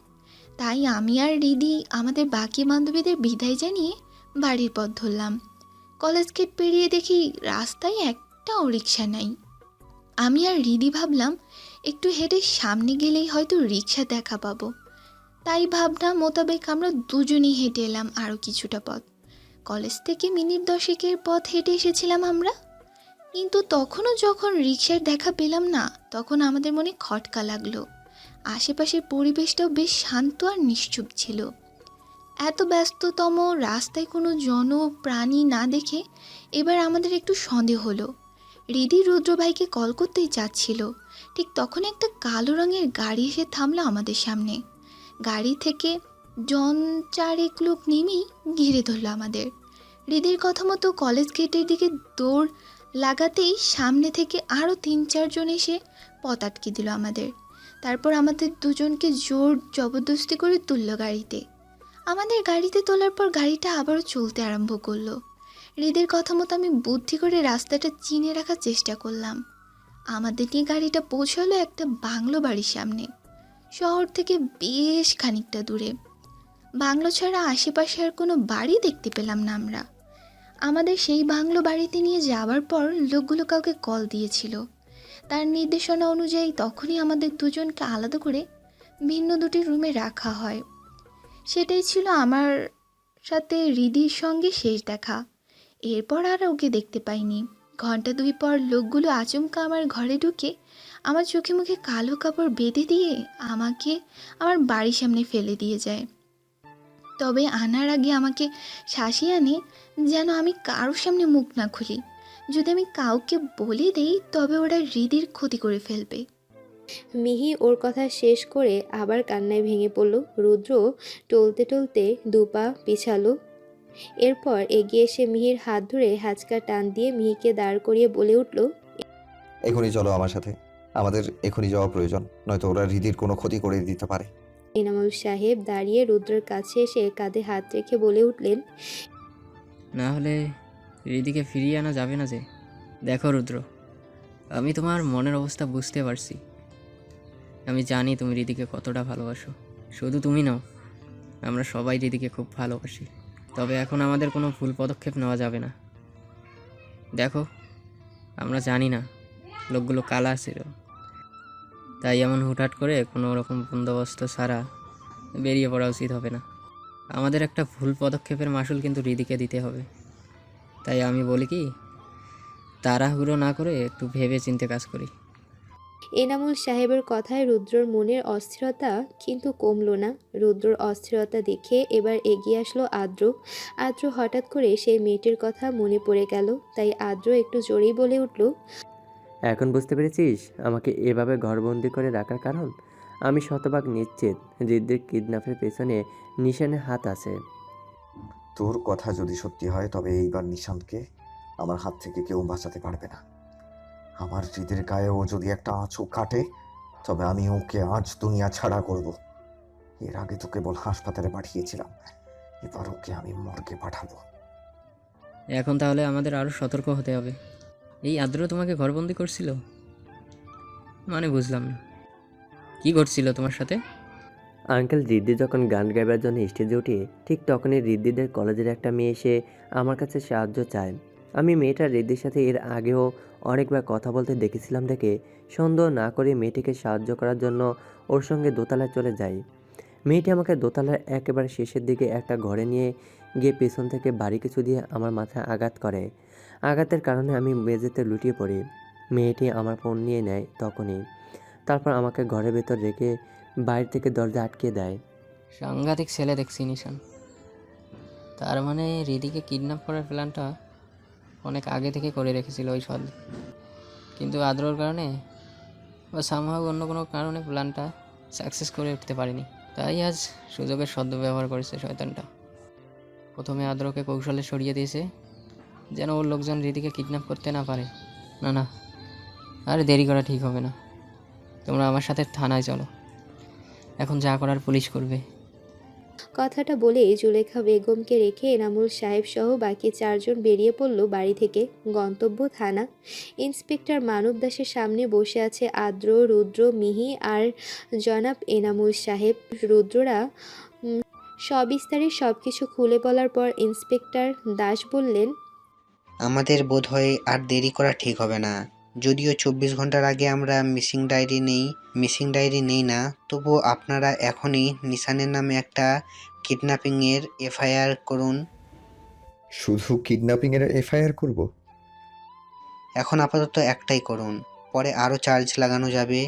তাই আমি আর রিদি আমাদের বাকি বান্ধবীদের বিদায় জানিয়ে বাড়ির পথ ধরলাম। কলেজ গেট পেরিয়ে দেখি রাস্তায় একটাও রিক্সা নাই। আমি আর রিদি ভাবলাম একটু হেঁটে সামনে গেলেই হয়তো রিক্সা দেখা পাবো। তাই ভাবনা মোতাবেক আমরা দুজনেই হেঁটে এলাম আরও কিছুটা পথ। কলেজ থেকে মিনিট 10 পথ হেঁটে এসেছিলাম আমরা, কিন্তু তখনও যখন রিক্সার দেখা পেলাম না, তখন আমাদের মনে খটকা লাগলো। আশেপাশের পরিবেশটাও বেশ শান্ত আর নিশ্চুপ ছিল। এত ব্যস্ততম রাস্তায় কোনো প্রাণী না দেখে এবার আমাদের একটু সন্দেহ হলো। রিদি রুদ্র ভাইকে কল করতেই যাচ্ছিল, ঠিক তখন একটা কালো রঙের গাড়ি এসে থামলো আমাদের সামনে। গাড়ি থেকে 4 লোক নেমেই ঘিরে ধরলো আমাদের। রিদির কথা মতো কলেজ গেটের দিকে দৌড় লাগাতেই সামনে থেকে আরও 3-4 জন এসে পথ আটকে দিল আমাদের। তারপর আমাদের দুজনকে জোর জবরদস্তি করে তুলল গাড়িতে। আমাদের গাড়িতে তোলার পর গাড়িটা আবারও চলতে আরম্ভ করলো। হৃদের কথা মতো আমি বুদ্ধি করে রাস্তাটা চিনে রাখার চেষ্টা করলাম। আমাদের নিয়ে গাড়িটা পৌঁছালো একটা বাংলো বাড়ির সামনে, শহর থেকে বেশ খানিকটা দূরে। বাংলো ছাড়া আশেপাশে আর কোনো বাড়ি দেখতে পেলাম না আমরা। আমাদের সেই বাংলো বাড়িতে নিয়ে যাওয়ার পর লোকগুলো কাউকে কল দিয়েছিল। তার নির্দেশনা অনুযায়ী তখনই আমাদের দুজনকে আলাদা করে ভিন্ন 2টি রুমে রাখা হয়। সেটাই ছিল আমার সাথে রিদির সঙ্গে শেষ দেখা। এরপর আর ওকে দেখতে পাইনি। ঘন্টা 2 পর লোকগুলো আচমকা আমার ঘরে ঢুকে আমার চোখে মুখে কালো কাপড় বেঁধে দিয়ে আমাকে আমার বাড়ির সামনে ফেলে দিয়ে যায়। তবে আনার আগে আমাকে শাসিয়ে আনে যেন আমি কারোর সামনে মুখ না খুলি। যদি আমি কাউকে বলে দেই তবে ওরা হৃদির ক্ষতি করে ফেলবে। মিহি ওর কথা শেষ করে আবার কান্নায় ভেঙে পড়ল। রুদ্র টলতে টলতে 2 পা পিছালো। এরপর এগিয়ে এসে মিহির হাত ধরে হ্যাচকা টান দিয়ে মিহিকে দাঁড় করিয়ে বলে উঠল, এখনই চলো আমার সাথে, আমাদের এখনই যাওয়া প্রয়োজন, নয়তো ওরা হৃদির কোনো ক্ষতি করে দিতে পারে। এনামুল সাহেব দাঁড়িয়ে রুদ্রের কাছে এসে কাঁধে হাত রেখে বলে উঠলেন, না হলে রিদিকে ফিরিয়ে আনা যাবে না যে। দেখো রুদ্র, আমি তোমার মনের অবস্থা বুঝতে পারছি। আমি জানি তুমি রিদিকে কতটা ভালোবাসো। শুধু তুমি নাও, আমরা সবাই রিদিকে খুব ভালোবাসি। তবে এখন আমাদের কোনো ভুল পদক্ষেপ নেওয়া যাবে না। দেখো, আমরা জানি না লোকগুলো কালা ছিল, তাই এমন হুটহাট করে কোনো রকম বন্দোবস্ত ছাড়া বেরিয়ে পড়া উচিত হবে না। আমাদের একটা ভুল পদক্ষেপের মাসুল কিন্তু রিদিকে দিতে হবে। তাই আমি বলি কি, তাড়াহুড়ো না করে একটু ভেবে চিন্তে কাজ করি। এনামুল সাহেবের কথায় রুদ্রর মনের অস্থিরতা কিন্তু কমল না। রুদ্রর অস্থিরতা দেখে এবার এগিয়ে আসলো আদ্র। আদ্র হঠাৎ করে সেই মেয়েটির কথা মনে পড়ে গেল। তাই আদ্র একটু জোরেই বলে উঠল, এখন বুঝতে পেরেছিস আমাকে এভাবে ঘরবন্দি করে রাখার কারণ? আমি শতভাগ নিশ্চিত হৃদের কিডন্যাপের পেছনে নিশানের হাত আছে। তোর কথা যদি সত্যি হয় তবে এইবার নিশান্তকে আমার হাত থেকে কেউ বাঁচাতে পারবে না। আমার হৃদের গায়ে ও যদি একটা আঁচু কাটে তবে আমি ওকে আজ দুনিয়া ছাড়া করব। এর আগে তো কেবল হাসপাতালে পাঠিয়েছিলাম, এবার ওকে আমি মর্গে পাঠাবো। এখন তাহলে আমাদের আরও সতর্ক হতে হবে। এই আদ্র তোমাকে ঘরবন্দি করছিল? মানে বুঝলাম না, কি ঘটছিল তোমার সাথে? আঙ্কেল, রিদ্ধি যখন গান গাইবার জন্য স্টেজে উঠে ঠিক তখনই রিদ্ধিদের কলেজের একটা মেয়ে এসে আমার কাছে সাহায্য চায়। আমি মেয়েটা রিদ্ধির সাথে এর আগেও অনেকবার কথা বলতে দেখেছিলাম দেখে সন্দেহ না করে মেয়েটিকে সাহায্য করার জন্য ওর সঙ্গে দোতলায় চলে যাই। মেয়েটি আমাকে দোতলার একেবারে শেষের দিকে একটা ঘরে নিয়ে গিয়ে পেছন থেকে বাড়ি কিছু দিয়ে আমার মাথায় আঘাত করে। আঘাতের কারণে আমি মেঝেতে লুটিয়ে পড়ি। মেয়েটি আমার ফোন নিয়ে নেয় তখনই। তারপর আমাকে ঘরের ভেতর রেখে বাইরে থেকে দরজা আটকে দেয়। সাংঘাতিক ছেলে দেখছি নিশান। তার মানে রিদিকে কিডন্যাপ করার প্ল্যানটা অনেক আগে থেকে করে রেখেছিল ওই সৎ, কিন্তু আদ্রর কারণে বা সামহাও অন্য কোনো কারণে প্ল্যানটা সাকসেস করে উঠতে পারেনি। তাই আজ সুযোগের সদ্ব্যবহার করেছে শয়তানটা। প্রথমে আদ্রকে কৌশলে সরিয়ে দিয়েছে যেন ওর লোকজন রিদিকে কিডন্যাপ করতে না পারে। না না, আর দেরি করা ঠিক হবে না। তোমরা আমার সাথে থানায় চলো, এখন যা করার পুলিশ করবে। কথাটা বলে জুলেখা বেগমকে রেখে এনামুল সাহেব সহ বাকি 4 জন বেরিয়ে পড়ল বাড়ি থেকে। গন্তব্য থানা। ইন্সপেক্টর মানব দাসের সামনে বসে আছে আদ্র, রুদ্র, মিহি আর জনাব এনামুল সাহেব। রুদ্ররা সবিস্তারে সবকিছু খুলে বলার পর ইন্সপেক্টর দাস বললেন, আমাদের বোধহয় আর দেরি করা ঠিক হবে না। যদিও 24 ঘন্টার আগে আমরা মিসিং ডায়েরি নেই না, তবুও আপনারা এখনই নিশানের নামে একটা কিডন্যাপিংয়ের এফআইআর করুন। শুধু কিডন্যাপিংয়ের এফআইআর করব? এখন আপাতত একটাই করুন, পরে আরও চার্জ লাগানো যাবে।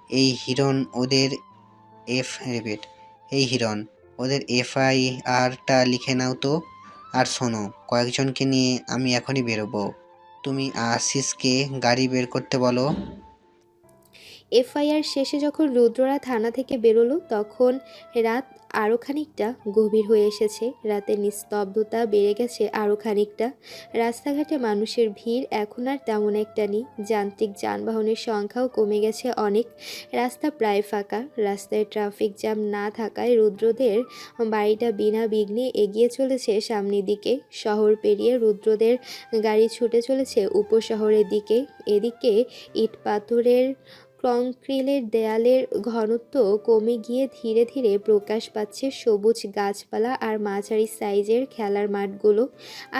এই হিরণ ওদের এফআইআরটা লিখে নাও তো। আর শোনো, কয়েকজনকে নিয়ে আমি এখনই বেরোবো। তুমি আশিসকে গাড়ি বের করতে বলো। এফআইআর শেষে যখন রুদ্ররা থানা থেকে বেরোলো তখন রাত আরও খানিকটা গভীর হয়ে এসেছে। রাতের নিস্তব্ধতা বেড়ে গেছে আরও খানিকটা। রাস্তাঘাটে মানুষের ভিড় এখন আর তেমন একটা নেই। যান্ত্রিক যানবাহনের সংখ্যাও কমে গেছে অনেক। রাস্তা প্রায় ফাঁকা। রাস্তায় ট্রাফিক জ্যাম না থাকায় রুদ্রদের বাড়িটা বিনা বিঘ্নে এগিয়ে চলেছে সামনের দিকে। শহর পেরিয়ে রুদ্রদের গাড়ি ছুটে চলেছে উপশহরের দিকে। এদিকে ইট পাথরের কংক্রিটের দেয়ালের ঘনত্ব কমে গিয়ে ধীরে ধীরে প্রকাশ পাচ্ছে সবুজ গাছপালা আর মাঝারি সাইজের খেলার মাঠগুলো।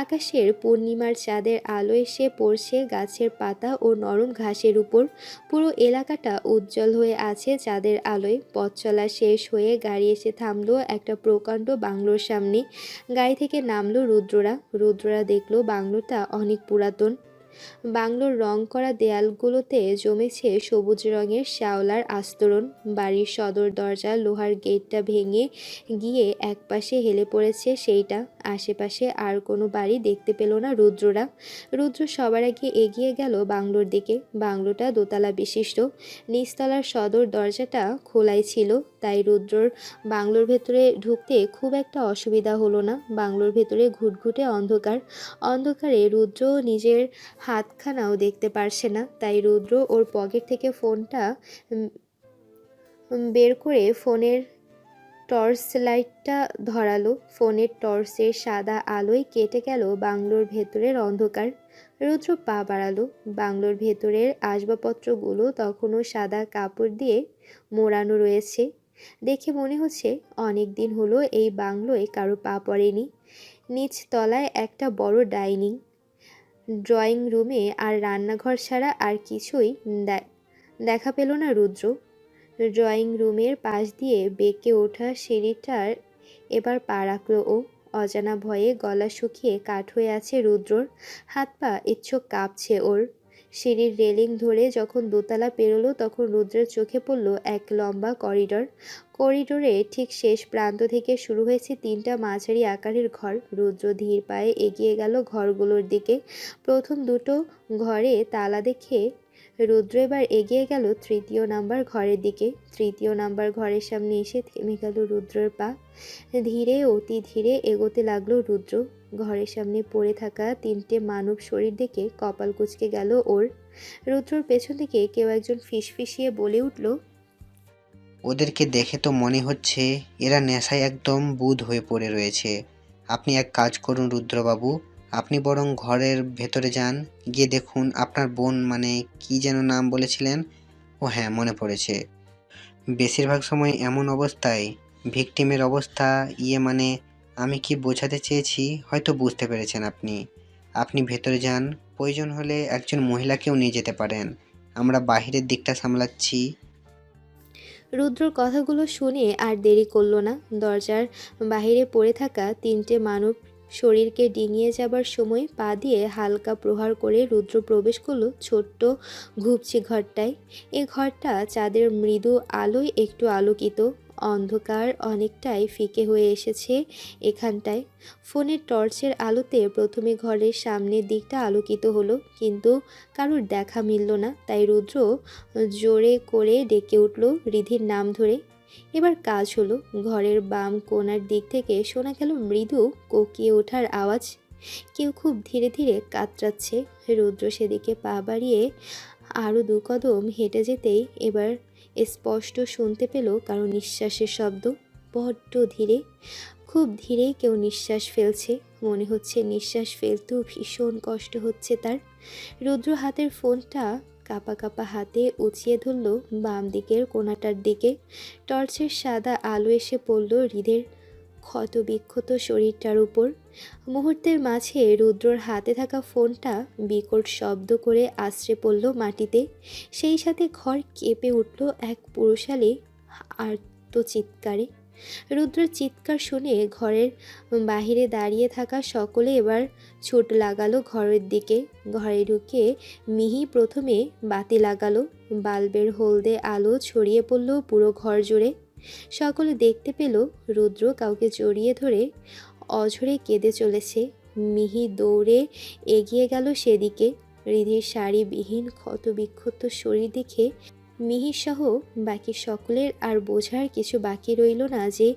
আকাশের পূর্ণিমার চাঁদের আলো এসে পড়ছে গাছের পাতা ও নরম ঘাসের উপর। পুরো এলাকাটা উজ্জ্বল হয়ে আছে চাঁদের আলোয়। পথ চলা শেষ হয়ে গাড়ি এসে থামলো একটা প্রকাণ্ড বাংলোর সামনে। গাড়ি থেকে নামলো রুদ্ররা দেখলো বাংলোটা অনেক পুরাতন। বাংলোর রং করা দেয়ালগুলোতে জমেছে সবুজ রঙের শ্যাওলার আস্তরণ। বাড়ির সদর দরজার লোহার গেটটা ভেঙে গিয়ে একপাশে হেলে পড়েছে সেইটা। আশেপাশে আর কোনো বাড়ি দেখতে পেল না রুদ্র সবার আগে এগিয়ে গেল বাংলোর দিকে। বাংলোটা দোতলা বিশিষ্ট। নিচতলার সদর দরজাটা খোলাই ছিল, তাই রুদ্রর বাংলোর ভেতরে ঢুকতে খুব একটা অসুবিধা হলো না। বাংলোর ভেতরে ঘুটঘুটে অন্ধকারে রুদ্র নিজের হাতখানাও দেখতে পারছে না। তাই রুদ্র ওর পকেট থেকে ফোনটা বের করে ফোনের টর্চ লাইটটা ধরালো। ফোনের টর্চের সাদা আলোয় কেটে গেল বাংলোর ভেতরের অন্ধকার। রুদ্র পা বাড়ালো। বাংলোর ভেতরের আসবাবপত্রগুলো তখনও সাদা কাপড় দিয়ে মোড়ানো রয়েছে। দেখে মনে হচ্ছে অনেক দিন হলো এই বাংলোয় কারো পা পড়েনি। নিচ তলায় একটা বড় ডাইনিং, ড্রয়িং রুমে আর রান্নাঘর ছাড়া আর কিছুই দেখা পেল না রুদ্র। ড্রয়িং রুমের পাশ দিয়ে বেঁকে ওঠা সিঁড়িটার এবার পা রাখল ও। অজানা ভয়ে গলা শুকিয়ে কাঠ হয়ে আছে রুদ্রর। হাত পা ইচ্ছুক কাঁপছে ওর। সিঁড়ির রেলিং ধরে যখন দোতলা পেরোলো তখন রুদ্রের চোখে পড়ল এক লম্বা করিডোরে ঠিক শেষ প্রান্ত থেকে শুরু হয়েছে 3টা মাঝারি আকারের ঘর। রুদ্র ধীর পায়ে এগিয়ে গেল ঘরগুলোর দিকে। প্রথম দুটো ঘরে তালা দেখে রুদ্র এবার এগিয়ে গেল তৃতীয় নাম্বার ঘরের দিকে। তৃতীয় নাম্বার ঘরের সামনে এসে থেমে গেল রুদ্রের পা। ধীরে অতি ধীরে এগোতে লাগলো রুদ্র। ঘরের সামনে পড়ে থাকা তিনটে মানব শরীর দেখে কপাল কুঁচকে গেল ওর। রুদ্রর পেছন থেকে কেউ একজন ফিসফিসিয়ে বলে উঠল, ওদেরকে দেখে তো মনে হচ্ছে এরা নেশায় একদম বুঁদ হয়ে পড়ে রয়েছে। আপনি এক কাজ করুন রুদ্রবাবু, আপনি বরং ঘরের ভেতরে যান, গিয়ে দেখুন আপনার বোন, মানে কি যেন নাম বলেছিলেন, ও হ্যাঁ মনে পড়েছে। বেশিরভাগ সময় এমন অবস্থায় ভিকটিমের অবস্থা, মানে আমি কি বোঝাতে চেয়েছি হয়তো বুঝতে পেরেছেন আপনি। আপনি ভেতরে যান, প্রয়োজন হলে একজন মহিলাকেও নিয়ে যেতে পারেন, আমরা বাহিরের দিকটা সামলাচ্ছি। রুদ্রর কথাগুলো শুনে আর দেরি করল না। দরজার বাহিরে পড়ে থাকা তিনটে মানব শরীরকে ডিঙিয়ে যাবার সময় পা দিয়ে হালকা প্রহার করে রুদ্র প্রবেশ করলো ছোট্ট ঘুপচি ঘরটায়। এই ঘরটা চাঁদের মৃদু আলোয় একটু আলোকিত। অন্ধকার অনেকটাই ফিকে হয়ে এসেছে এখানটায়। ফোনের টর্চের আলোতে প্রথমে ঘরের সামনের দিকটা আলোকিত হলো, কিন্তু কারোর দেখা মিলল না। তাই রুদ্র জোরে করে ডেকে উঠল রিধির নাম ধরে। এবার কাজ হলো। ঘরের বাম কোণার দিক থেকে শোনা গেল মৃদু কোকিয়ে ওঠার আওয়াজ। কেউ খুব ধীরে ধীরে কাতরাচ্ছে। রুদ্র সেদিকে পা বাড়িয়ে আরও 2 কদম হেঁটে যেতেই এবার স্পষ্ট শুনতে পেল কারো নিঃশ্বাসের শব্দ। বড্ড ধীরে, খুব ধীরেই কেউ নিঃশ্বাস ফেলছে। মনে হচ্ছে নিঃশ্বাস ফেলতেও ভীষণ কষ্ট হচ্ছে তার। রুদ্র হাতের ফোনটা কাঁপা কাঁপা হাতে উঁচিয়ে ধরল বাম দিকের কোণাটার দিকে। টর্চের সাদা আলো এসে পড়ল হৃদের ক্ষতবিক্ষত শরীরটার উপর। মুহূর্তের মাঝে রুদ্রর হাতে থাকা ফোনটা বিকট শব্দ করে আছড়ে পড়ল মাটিতে। সেই সাথে ঘর কেঁপে উঠল এক পুরুষালী আর্তচিৎকারে। রুদ্রের চিৎকার শুনে ঘরের বাহিরে দাঁড়িয়ে থাকা সকলে এবার ছুট লাগালো ঘরের দিকে। ঘরে ঢুকে মিহি প্রথমে বাতি লাগালো। বাল্বের হলদে আলো ছড়িয়ে পড়ল পুরো ঘর জুড়ে। সকলে দেখতে পেল রুদ্র কাউকে জড়িয়ে ধরে অঝরে কেঁদে চলেছে। মিহি দৌড়ে এগিয়ে গেল সেদিকে। রিধির শাড়িবিহীন ক্ষতবিক্ষত শরীর দেখে মিহিসহ বাকি সকলের আর বোঝার কিছু বাকি রইল না যে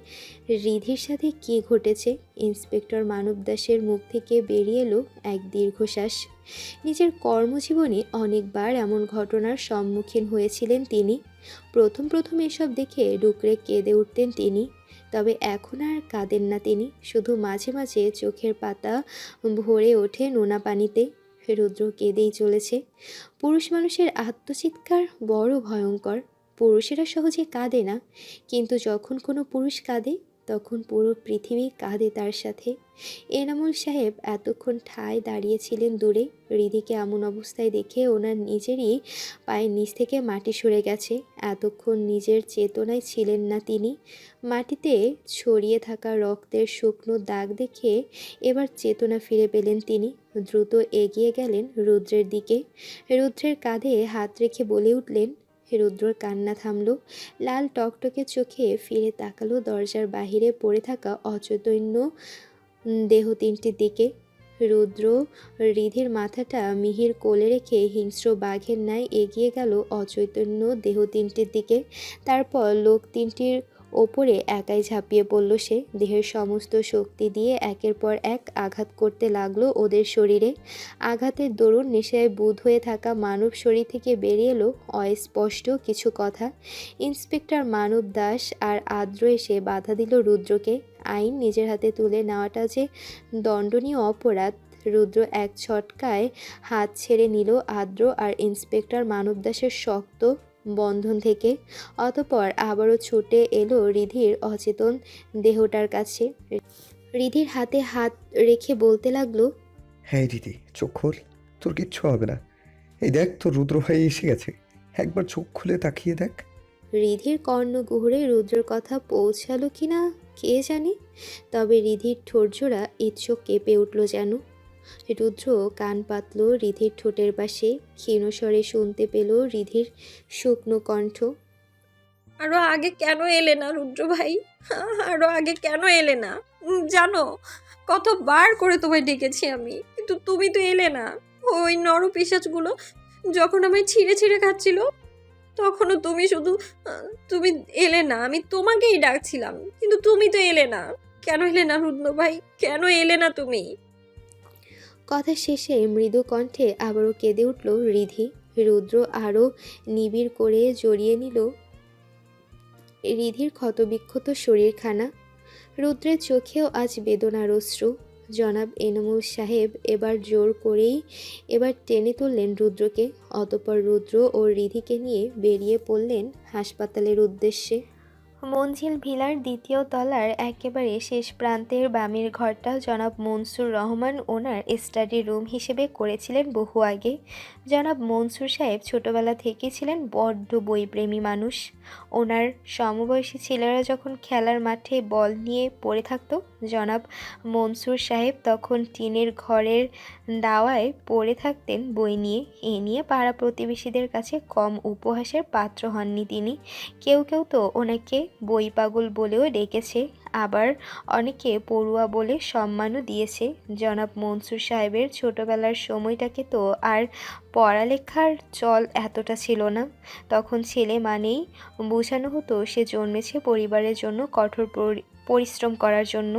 রিধির সাথে কী ঘটেছে। ইন্সপেক্টর মানব দাসের মুখ থেকে বেরিয়ে এলো এক দীর্ঘশ্বাস। নিজের কর্মজীবনে অনেকবার এমন ঘটনার সম্মুখীন হয়েছিলেন তিনি। প্রথম প্রথম এসব দেখে ডুকরে কেঁদে উঠতেন তিনি। তবে এখন আর কাঁদেন না তিনি, শুধু মাঝে মাঝে চোখের পাতা ভরে ওঠে নোনা পানিতে। রুদ্র কেঁদেই চলেছে। পুরুষ মানুষের আত্মচিৎকার বড় ভয়ঙ্কর। পুরুষেরা সহজে কাঁদে না, কিন্তু যখন কোনো পুরুষ কাঁদে তখন পুরো পৃথিবী কাঁদে তার সাথে। এনামুল সাহেব এতক্ষণ ঠায় দাঁড়িয়েছিলেন দূরে। রিধিকে এমন অবস্থায় দেখে ওনার নিজেরই পায়ের নিচ থেকে মাটি সরে গেছে। এতক্ষণ নিজের চেতনায় ছিলেন না তিনি। মাটিতে ছড়িয়ে থাকা রক্তের শুকনো দাগ দেখে এবার চেতনা ফিরে পেলেন তিনি। দ্রুত এগিয়ে গেলেন রুদ্রের দিকে। রুদ্রের কাঁধে হাত রেখে বলে উঠলেন। রুদ্রর কান্না থামল। লাল টকটকে চোখে ফিরে তাকালো দরজার বাহিরে পড়ে থাকা অচৈতন্য দেহ তিনটির দিকে। রুদ্র রিধির মাথাটা মিহির কোলে রেখে হিংস্র বাঘের ন্যায় এগিয়ে গেল অচৈতন্য দেহ তিনটির দিকে। তারপর লোক তিনটির ওপরে একাই ঝাঁপিয়ে পড়ল সে। দেহের সমস্ত শক্তি দিয়ে একের পর এক আঘাত করতে লাগলো ওদের শরীরে। আঘাতের দরুন নেশায় বুঁদ হয়ে থাকা মানব শরীর থেকে বেরিয়ে এলো অস্পষ্ট কিছু কথা। ইন্সপেক্টর মানব দাস আর আদ্র এসে বাধা দিল রুদ্রকে। আইন নিজের হাতে তুলে নেওয়াটা যে দণ্ডনীয় অপরাধ। রুদ্র এক ছটকায় হাত ছেড়ে নিল আদ্র আর ইন্সপেক্টর মানব দাসের শক্ত বন্ধন থেকে। অতঃপর আবারও ছুটে এলো রিধির অচেতন দেহটার কাছে। রিধির হাতে হাত রেখে বলতে লাগলো, হ্যাঁ দিদি, চোখ খোল, তোর কিচ্ছু হবে না। এই দেখ, তোর রুদ্র ভাই এসে গেছে, একবার চোখ খুলে তাকিয়ে দেখ। রিধির কর্ণকুহরে রুদ্রের কথা পৌঁছালো কিনা কে জানে, তবে রিধির ঠোঁটজোড়া ইচ্ছুক কেঁপে উঠল যেন। রুদ্র কান পাতল রিধির ঠোঁটের পাশে। ক্ষীণস্বরে শুনতে পেল রিধির শুকনো কণ্ঠ, আরো আগে কেন এলে না রুদ্র ভাই? আরো আগে কেন এলে না? জানো কতবার করে তোমায় ডেকেছি আমি, কিন্তু তুমি তো এলে না। ওই নরপিশাচগুলো যখন আমায় ছিঁড়ে ছিঁড়ে খাচ্ছিল তখনও তুমি শুধু তুমি এলে না, আমি তোমাকেই ডাকছিলাম কিন্তু তুমি তো এলে না। কেন এলে না রুদ্র ভাই, কেন এলে না তুমি? কথা শেষে মৃদু কণ্ঠে আবারও কেঁদে উঠল রিধি। রুদ্র আরও নিবিড় করে জড়িয়ে নিল রিধির ক্ষতবিক্ষত শরীরখানা। রুদ্রের চোখেও আজ বেদনার অশ্রু। জনাব এনামুল সাহেব এবার টেনে তুললেন রুদ্রকে। অতঃপর রুদ্র ও রিধিকে নিয়ে বেরিয়ে পড়লেন হাসপাতালের উদ্দেশ্যে। মঞ্জিল ভিলার দ্বিতীয় তলার একেবারে শেষ প্রান্তের বামের ঘরটা জনাব মনসুর রহমান ওনার স্টাডি রুম হিসেবে করেছিলেন বহু আগে। জনাব মনসুর সাহেব ছোটবেলা থেকেই ছিলেন বড্ড বইপ্রেমী মানুষ। ওনার সমবয়সী ছেলেরা যখন খেলার মাঠে বল নিয়ে পড়ে থাকতো, জনাব মনসুর সাহেব তখন টিনের ঘরের দাওয়ায় পড়ে থাকতেন বই নিয়ে। এ নিয়ে পাড়া প্রতিবেশীদের কাছে কম উপহাসের পাত্র হননি তিনি। কেউ কেউ তো ওনাকে বই পাগল বলেও ডেকেছে, আবার অনেকে পড়ুয়া বলে সম্মানও দিয়েছে। জনাব মনসুর সাহেবের ছোটবেলার সময়টাকে তো আর পড়ালেখার চল এতটা ছিল না। তখন ছেলে মানেই বোঝানো হতো সে জন্মেছে পরিবারের জন্য কঠোর পরিশ্রম করার জন্য।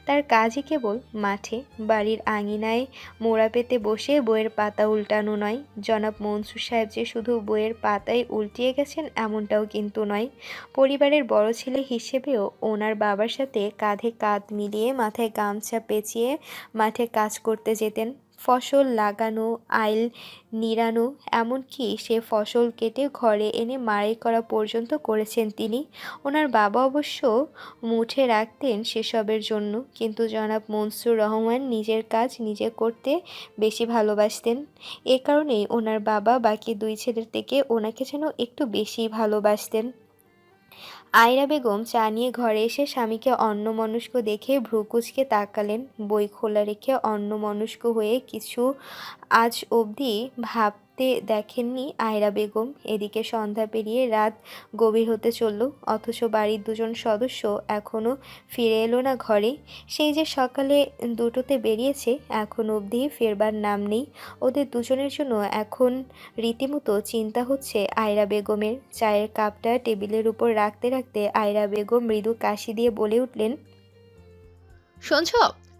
তার কাজই কেবল মাঠে বাড়ির আঙিনায় মোড়া পেতে বসে বইয়ের পাতা উল্টানো নয়। জনাব মনসুর সাহেব যে শুধু বইয়ের পাতায় উল্টিয়ে গেছেন এমনটাও কিন্তু নয়। পরিবারের বড় ছেলে হিসেবেও ওনার বাবার সাথে কাঁধে কাঁধ মিলিয়ে মাথায় গামছা পেঁচিয়ে মাঠে কাজ করতে যেতেন। ফসল লাগানো, আইল নিড়ানো, এমনকি সে ফসল কেটে ঘরে এনে মাড়াই করা পর্যন্ত করেছেন তিনি। ওনার বাবা অবশ্য মুঠে রাখতেন সেসবের জন্য, কিন্তু জনাব মনসুর রহমান নিজের কাজ নিজে করতে বেশি ভালোবাসতেন। এ কারণেই ওনার বাবা বাকি দুই ছেলের থেকে ওনাকে যেন একটু বেশি ভালোবাসতেন। আয়রা বেগম চা নিয়ে ঘরে এসে স্বামীকে অন্যমনস্ক দেখে ভ্রু কুঁচকে তাকালেন। বই খোলা রেখে অন্যমনস্ক হয়ে কিছু আজ অবধি ভাবতে দেখেননি আয়রা বেগম। এদিকে সন্ধ্যা পেরিয়ে রাত গভীর হতে চলল, অথচ বাড়ির দুজন সদস্য এখনও ফিরে এলো না ঘরে। সেই যে সকালে দুটোতে বেরিয়েছে, এখন অবধি ফেরবার নাম নেই। ওদের দুজনের জন্য এখন রীতিমতো চিন্তা হচ্ছে আয়রা বেগমের। চায়ের কাপটা টেবিলের উপর রাখতে রাখতে আয়রা বেগম মৃদু কাশি দিয়ে বলে উঠলেন, শুনছ,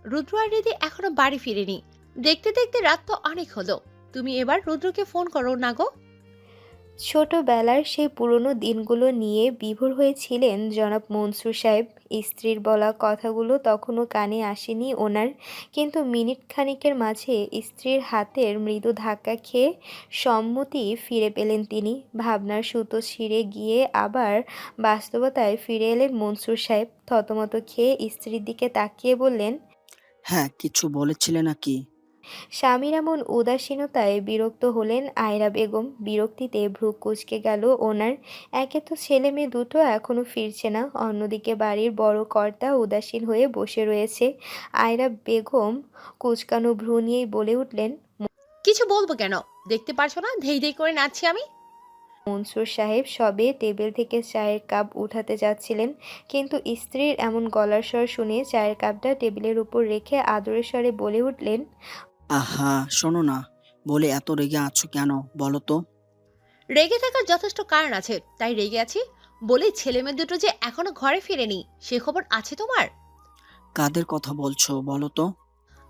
রুদ্র আর রিদি এখনো বাড়ি ফিরেনি। দেখতে দেখতে রাত তো অনেক হলো। তুমি এবার রুদ্রকে ফোন করো না গো। ছোটবেলার সেই পুরনো দিনগুলো নিয়ে বিভোর হয়েছিলেন জনাব মনসুর সাহেব। স্ত্রীর বলা কথাগুলো তখনও কানে আসেনি ওনার, কিন্তু মিনিট খানিকের মাঝে স্ত্রীর হাতের মৃদু ধাক্কা খেয়ে সম্মতি ফিরে পেলেন তিনি। ভাবনার সুতো ছিঁড়ে গিয়ে আবার বাস্তবতায় ফিরে এলেন মনসুর সাহেব। থতমত খেয়ে স্ত্রীর দিকে তাকিয়ে বললেন, হ্যাঁ, কিছু বলেছিলে নাকি? স্বামীর এমন উদাসীনতায় বিরক্ত হলেন আয়রা বেগম। বিরক্তিতে ভ্রু কুঁচকে গেল ওনার। একে তো ছেলে মেয়ে দুটো এখনো ফিরছে না, অন্যদিকে বাড়ির বড় কর্তা উদাসীন হয়ে বসে রয়েছে। আয়রা বেগম কুঁচকানো ভ্রু নিয়েই বলে উঠলেন, কিছু বলবো কেন? দেখতে পারছো না ধেই ধেই করে নাচছি আমি। মনসুর সাহেব সবে টেবিল থেকে চায়ের কাপ উঠাতে যাচ্ছিলেন, কিন্তু স্ত্রীর এমন গলার স্বর শুনে চায়ের কাপটা টেবিলের উপর রেখে আদরের স্বরে বলে উঠলেন, আহা, শোনো না, বলে এত রেগে আছো কেন বলো তো? রেগে থাকার যথেষ্ট কারণ আছে, তাই রেগে আছি। বলি, ছেলে মেয়ে দুটো যে এখনো ঘরে ফিরেনি, সে খবর আছে তোমার? কাদের কথা বলছো বলো তো?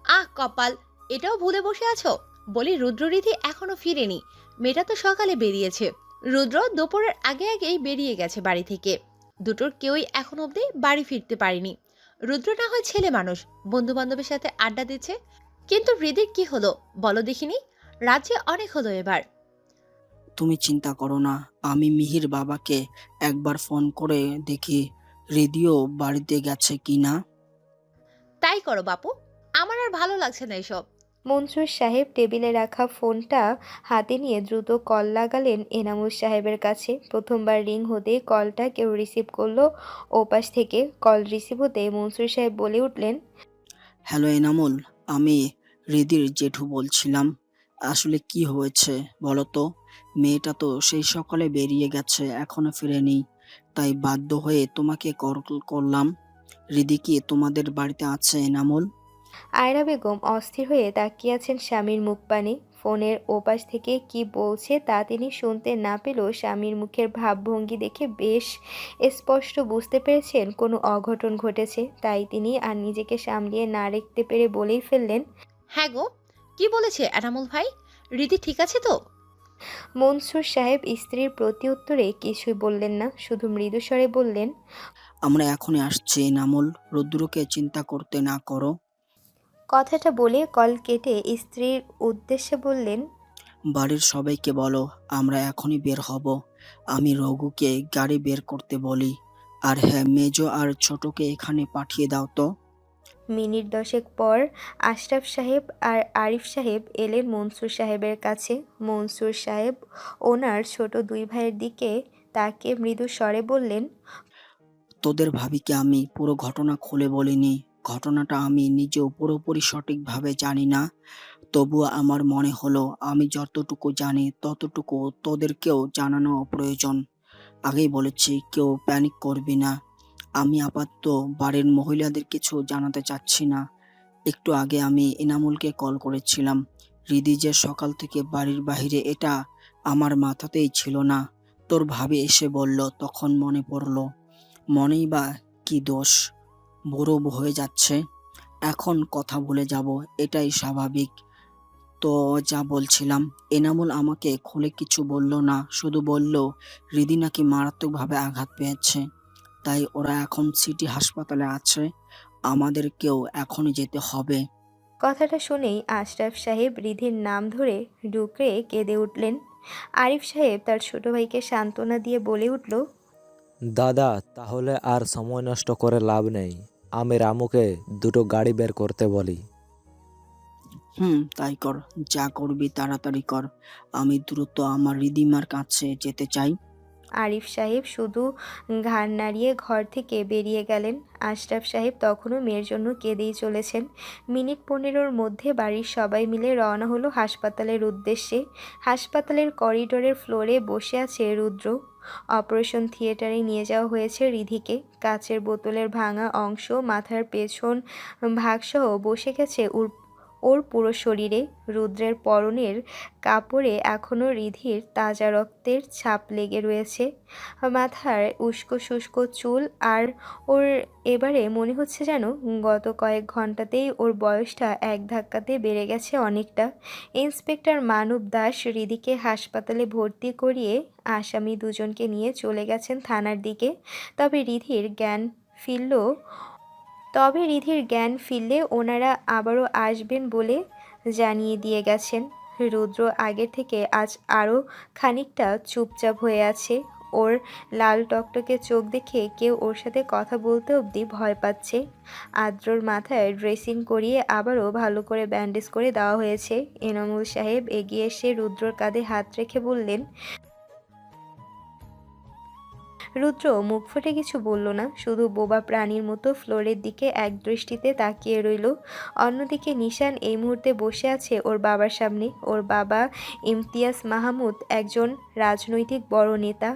আহ কপাল, এটাও ভুলে বসে আছো। বলি, রুদ্ররিধি এখনো ফিরেনি। মেয়েটা তো সকালে বেরিয়েছে। রুদ্র দুপুরের আগে আগেই বেরিয়ে গেছে বাড়ি থেকে। দুটোর কেউই এখন অবধি বাড়ি ফিরতে পারেনি। রুদ্র না হয় ছেলে মানুষ, বন্ধু বান্ধবের সাথে আড্ডা দিচ্ছে, কিন্তু হৃদির কি হলো বলো দেখিনি? রাজ্যে অনেক হলো এবার। তুমি চিন্তা করো না, আমি মিহির বাবাকে একবার ফোন করে দেখি রেডিও বাড়িতে গেছে কি না। তাই করো বাপু, আমার আর ভালো লাগছে না এসব। মনসুর সাহেব টেবিলে রাখা ফোনটা হাতে নিয়ে দ্রুত কল লাগালেন এনামুল সাহেবের কাছে। প্রথমবার রিং হতেই কলটা কেউ রিসিভ করলো ওপাশ থেকে। কল রিসিভ হতে মনসুর সাহেব বলে উঠলেন, হ্যালো এনামুল, আমি রেদির জেঠু বলছিলাম। আসলে কি হয়েছে বলো তো? মেয়েটা তো সেই সকালে বেরিয়ে গেছে, এখনো ফিরেনি, তাই বাধ্য হয়ে তোমাকে কল করলাম। রিদি কি তোমাদের বাড়িতে আছে এনামুল? আয়রা বেগম অস্থির হয়ে তাকিয়ে আছেন স্বামীর মুখ পানে। ফোনের ওপাশ থেকে কি বলছে তা তিনি শুনতে না পেলেও স্বামীর মুখের ভাবভঙ্গি দেখে বেশ স্পষ্ট বুঝতে পেরেছেন কোনো অঘটন ঘটেছে। তাই তিনি আর নিজেকে সামলিয়ে না রাখতে পেরে বলেই ফেললেন, হ্যাঁ গো, কি বলেছে এনামুল ভাই? রীতি ঠিক আছে তো? মনসুর সাহেব স্ত্রীর প্রতি উত্তরে কিছুই বললেন না, শুধু মৃদুস্বরে বললেন, আমরা এখনই আসছি এনামুল, রুদ্রকে চিন্তা করতে না করো। কথাটা বলে কল কেটে স্ত্রীর উদ্দেশ্যে বললেন, বাড়ির সবাইকে বলো আমরা এখনই বের হব। আমি রঘুকে গাড়ি বের করতে বলি। আর হ্যাঁ, মেজো আর ছোটকে এখানে পাঠিয়ে দাও তো। মিনিট 10 পর আশরাফ সাহেব আর আরিফ সাহেব এলেন মনসুর সাহেবের কাছে। মনসুর সাহেব ওনার ছোট দুই ভাইয়ের দিকে তাকিয়ে মৃদু স্বরে বললেন, তোদের ভাবিকে আমি পুরো ঘটনা খুলে বলিনি। ঘটনাটা আমি নিজেও পুরোপুরি সঠিকভাবে জানি না, তবুও আমার মনে হলো আমি যতটুকু জানি ততটুকু তোদেরকেও জানানো প্রয়োজন। আগেই বলেছি, কেউ প্যানিক করবি না। আমি আপাতত বাড়ির মহিলাদের কিছু জানাতে চাচ্ছি না। একটু আগে আমি এনামুলকে কল করেছিলাম। রিদি যে সকাল থেকে বাড়ির বাইরে, এটা আমার মাথাতেই ছিল না। তোর ভাবি এসে বলল, তখন মনে পড়লো। মনেই বা কি দোষ, বুড়ো হয়ে যাচ্ছে, এখন কথা ভুলে যাব, এটাই স্বাভাবিক। তো যা বলছিলাম, এনামুল আমাকে খুলে কিছু বলল না, শুধু বলল রিদি নাকি মারাত্মকভাবে আঘাত পেয়েছে, তাই ওরা এখন সিটি হাসপাতালে আছে, আমাদেরকেও এখনই যেতে হবে। কথাটা শুনেই আশরাফ সাহেব রিধির নাম ধরে ডুকরে কেঁদে উঠলেন। আরিফ সাহেব তার ছোট ভাইকে সান্ত্বনা দিয়ে বলে উঠল, দাদা, তাহলে আর সময় নষ্ট করে লাভ নেই। আমি রামুকে দুটো গাড়ি বের করতে বলি। তাই কর, যা করবি তাড়াতাড়ি কর। আমি দ্রুত আমার রিদিমার কাছে যেতে চাই। আরিফ সাহেব শুধু ঘাড় নাড়িয়ে ঘর থেকে বেরিয়ে গেলেন। আশরাফ সাহেব তখনও মেয়ের জন্য কেঁদেই চলেছেন। মিনিট 15-র মধ্যে বাড়ির সবাই মিলে রওনা হলো হাসপাতালের উদ্দেশ্যে। হাসপাতালের করিডোরের ফ্লোরে বসে আছে রুদ্র। অপারেশন থিয়েটারে নিয়ে যাওয়া হয়েছে রিধিকে। কাচের বোতলের ভাঙা অংশ মাথার পেছন ভাগসহ বসে গেছে ওর পুরো শরীরে। রুদ্রের পরনের কাপড়ে এখনও রিধির তাজা রক্তের ছাপ লেগে রয়েছে। মাথার উস্কো শুষ্ক চুল, আর ওর এবারে মনে হচ্ছে যেন গত কয়েক ঘন্টাতেই ওর বয়সটা এক ধাক্কাতে বেড়ে গেছে অনেকটা। ইন্সপেক্টর মানব দাস রিধিকে হাসপাতালে ভর্তি করিয়ে আসামি দুজনকে নিয়ে চলে গেছেন থানার দিকে। তবে রিধির জ্ঞান ফিরলে ওনারা আবারও আসবেন বলে জানিয়ে দিয়ে গেছেন। রুদ্র আগের থেকে আজ আরও খানিকটা চুপচাপ হয়ে আছে। ওর লাল টকটকে চোখ দেখে কেউ ওর সাথে কথা বলতে অবধি ভয় পাচ্ছে। আদ্রর মাথায় ড্রেসিং করিয়ে আবারও ভালো করে ব্যান্ডেজ করে দেওয়া হয়েছে। এনামুল সাহেব এগিয়ে এসে রুদ্রর কাঁধে হাত রেখে বললেন, রুদ্র মুখ ফুটে কিছু বলল না, শুধু বোবা প্রাণীর মতো ফ্লোরের দিকে এক দৃষ্টিতে তাকিয়ে রইল। অন্যদিকে নিশান এই মুহূর্তে বসে আছে ওর বাবার সামনে। ওর বাবা ইমতিয়াজ মাহমুদ একজন রাজনৈতিক বড় নেতা।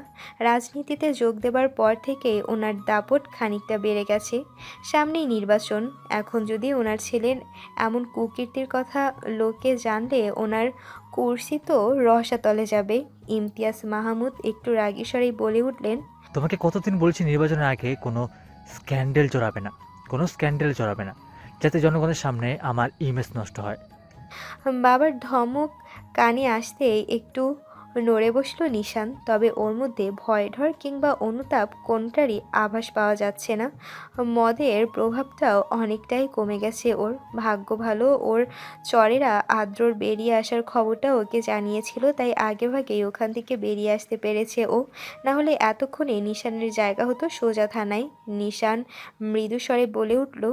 রাজনীতিতে যোগ দেবার পর থেকে ওনার দাপট খানিকটা বেড়ে গেছে। সামনেই নির্বাচন। এখন যদি ওনার ছেলের এমন কুকীর্তির কথা লোকে জানলে ওনার কুর্সি তো রসাতলে যাবে। ইমতিয়াজ মাহমুদ একটু রাগী স্বরেই বলে উঠলেন, তোমাকে কতদিন বলছি নির্বাচনের আগে কোনো স্ক্যান্ডেল জড়াবে না, যাতে জনগণের সামনে আমার ইমেজ নষ্ট হয়। বাবার ধমক কানে আসতেই একটু নড়ে বসল নিশান। তবে ওর মধ্যে ভয় ঢর কিংবা অনুতাপ কোনটারই আভাস পাওয়া যাচ্ছে না। মদের প্রভাবটাও অনেকটাই কমে গেছে ওর। ভাগ্য ভালো ওর চরেরা আদ্রর বেরিয়ে আসার খবরটা ওকে জানিয়েছিল, তাই আগেভাগেই ওখান থেকে বেরিয়ে আসতে পেরেছে ও। নাহলে এতক্ষণে নিশানের জায়গা হতো সোজা থানায়। নিশান মৃদুস্বরে বলে উঠল,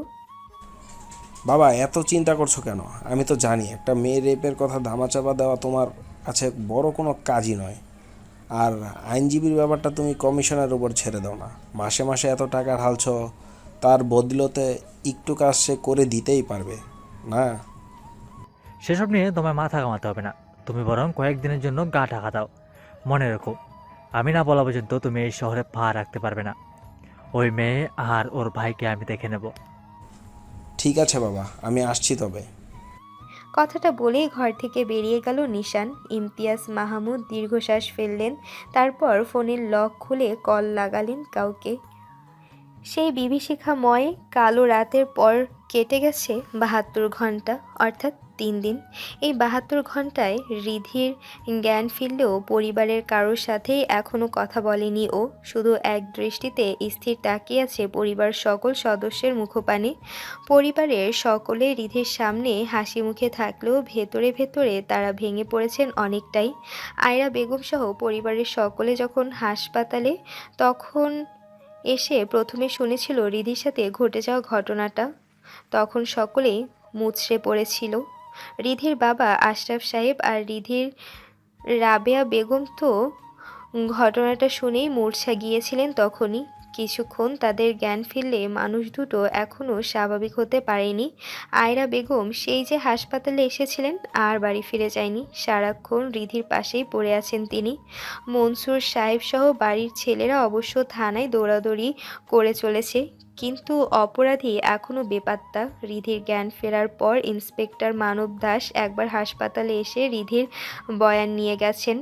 বাবা, এত চিন্তা করছো কেন? আমি তো জানি একটা মেয়ে রেপের কথা ধামাচাপা দেওয়া তোমার কাছে বড় কোনো কাজই নয়। আর আইনজীবীর ব্যাপারটা তুমি কমিশনের উপর ছেড়ে দাও না। মাসে মাসে এত টাকা ঢালছ, তার বদলতে একটু কাজ সে করে দিতেই পারবে না। সেসব নিয়ে তোমায় মাথা ঘামাতে হবে না, তুমি বরং কয়েকদিনের জন্য গা ঢাকা দাও। মনে রেখো, আমি না বলা পর্যন্ত তুমি এই শহরে পা রাখতে পারবে না। ওই মেয়ে আর ওর ভাইকে আমি দেখে নেব। ঠিক আছে বাবা, আমি আসছি তবে। কথাটা বলেই ঘর থেকে বেরিয়ে গেল নিশান। ইমতিয়াজ মাহমুদ দীর্ঘশ্বাস ফেললেন, তারপর ফোনের লক খুলে কল লাগালেন কাউকে। সেই বিভীষিকাময় কালো রাতের পর কেটে গেছে ৭২ ঘন্টা, অর্থাৎ ৩ দিন। এই ৭২ ঘন্টায় রিধির জ্ঞান ফিরলেও পরিবারের কারোর সাথেই এখনও কথা বলেনি ও। শুধু এক দৃষ্টিতে স্থির তাকিয়ে আছে পরিবার সকল সদস্যের মুখপানে। পরিবারের সকলে রিধির সামনে হাসি মুখে থাকলেও ভেতরে ভেতরে তারা ভেঙে পড়েছেন অনেকটাই। আয়রা বেগম সহ পরিবারের সকলে যখন হাসপাতালে তখন এসে প্রথমে শুনেছিল রিধির সাথে ঘটে যাওয়া ঘটনাটা, তখন সকলেই মুচড়ে পড়েছিল। রিধির বাবা আশরাফ সাহেব আর রিধির রাবেয়া বেগম তো ঘটনাটা শুনেই মূর্ছা গিয়েছিলেন তখনই। কিছুক্ষণ তাদের জ্ঞান ফিরলে মানুষ দুটো এখনও স্বাভাবিক হতে পারেনি। আয়রা বেগম সেই যে হাসপাতালে এসেছিলেন আর বাড়ি ফিরে যায়নি, সারাক্ষণ রিধির পাশেই পড়ে আছেন তিনি। মনসুর সাহেব সহ বাড়ির ছেলেরা অবশ্য থানায় দৌড়াদৌড়ি করে চলেছে, কিন্তু অপরাধী এখনও বেপাত্তা। রিধির জ্ঞান ফেরার পর ইন্সপেক্টর মানব দাস একবার হাসপাতালে এসে রিধির বয়ান নিয়ে গেছেন।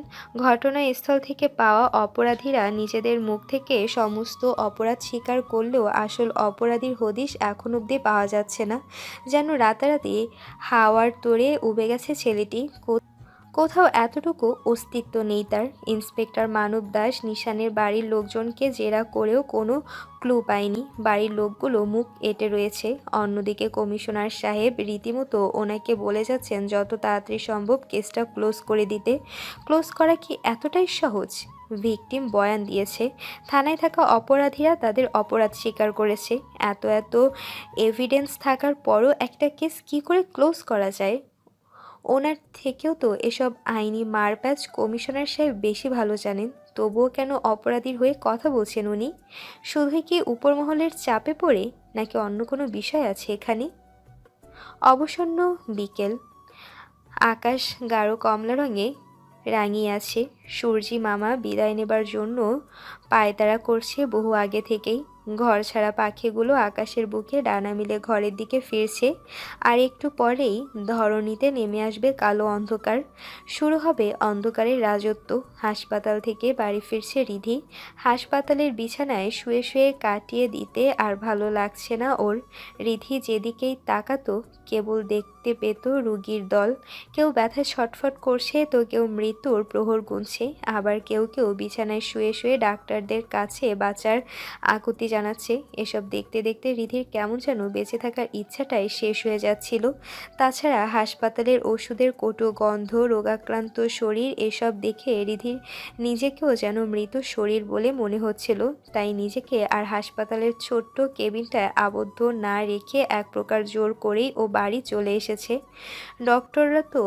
ঘটনাস্থল থেকে পাওয়া অপরাধীরা নিজেদের মুখ থেকে সমস্ত অপরাধ স্বীকার করলেও আসল অপরাধীর হদিশ এখন অবধি পাওয়া যাচ্ছে না। যেন রাতারাতি হাওয়ার তোড়ে উবে গেছে ছেলেটি, কোথাও এতটুকু অস্তিত্ব নেই তার। ইন্সপেক্টর মানব দাস নিশানের বাড়ির লোকজনকে জেরা করেও কোনো ক্লু পায়নি। বাড়ির লোকগুলো মুখ এঁটে রয়েছে। অন্যদিকে কমিশনার সাহেব রীতিমতো ওনাকে বলে যাচ্ছেন যত তাড়াতাড়ি সম্ভব কেসটা ক্লোজ করে দিতে। ক্লোজ করা কি এতটাই সহজ? ভিকটিম বয়ান দিয়েছে, থানায় থাকা অপরাধীরা তাদের অপরাধ স্বীকার করেছে। এত এভিডেন্স থাকার পরও একটা কেস কী করে ক্লোজ করা যায়? ওনার থেকেও তো এসব আইনি মারপ্যাচ কমিশনার সাহেব বেশি ভালো জানেন। তবুও কেন অপরাধীর হয়ে কথা বলছেন উনি? শুধুই কি উপরমহলের চাপে পড়ে, নাকি অন্য কোনো বিষয় আছে এখানে? অবসন্ন বিকেল, আকাশ গাঢ় কমলা রঙে রাঙিয়ে আছে। সূর্যি মামা বিদায় নেবার জন্য পায়তারা করছে বহু আগে থেকেই। ঘর ছাড়া পাখিগুলো আকাশের বুকে ডানা মিলে ঘরের দিকে ফিরছে। আর একটু পরেই ধরণীতে নেমে আসবে কালো অন্ধকার, শুরু হবে অন্ধকারের রাজত্ব। হাসপাতাল থেকে বাড়ি ফিরছে রিধি। হাসপাতালের বিছানায় শুয়ে শুয়ে কাটিয়ে দিতে আর ভালো লাগছে না ওর। রিধি যেদিকেই তাকাতো কেবল দেখতে পেত রুগীর দল। কেউ ব্যথায় ছটফট করছে তো কেউ মৃত্যুর প্রহর গুনছে, আবার কেউ কেউ বিছানায় শুয়ে শুয়ে ডাক্তারদের কাছে বাঁচার আকুতি জানাচ্ছে। এসব দেখতে দেখতে রিধির কেমন যেন বেঁচে থাকার ইচ্ছাটাই শেষ হয়ে যাচ্ছিল। তাছাড়া হাসপাতালের ওষুধের কটু গন্ধ, রোগাক্রান্ত শরীর, এসব দেখে রিধির নিজেকেও যেন মৃত শরীর বলে মনে হচ্ছিল। তাই নিজেকে আর হাসপাতালের ছোট্ট কেবিনটায় আবদ্ধ না রেখে এক প্রকার জোর করেই ও বাড়ি চলে এসেছে। ডক্টররা তো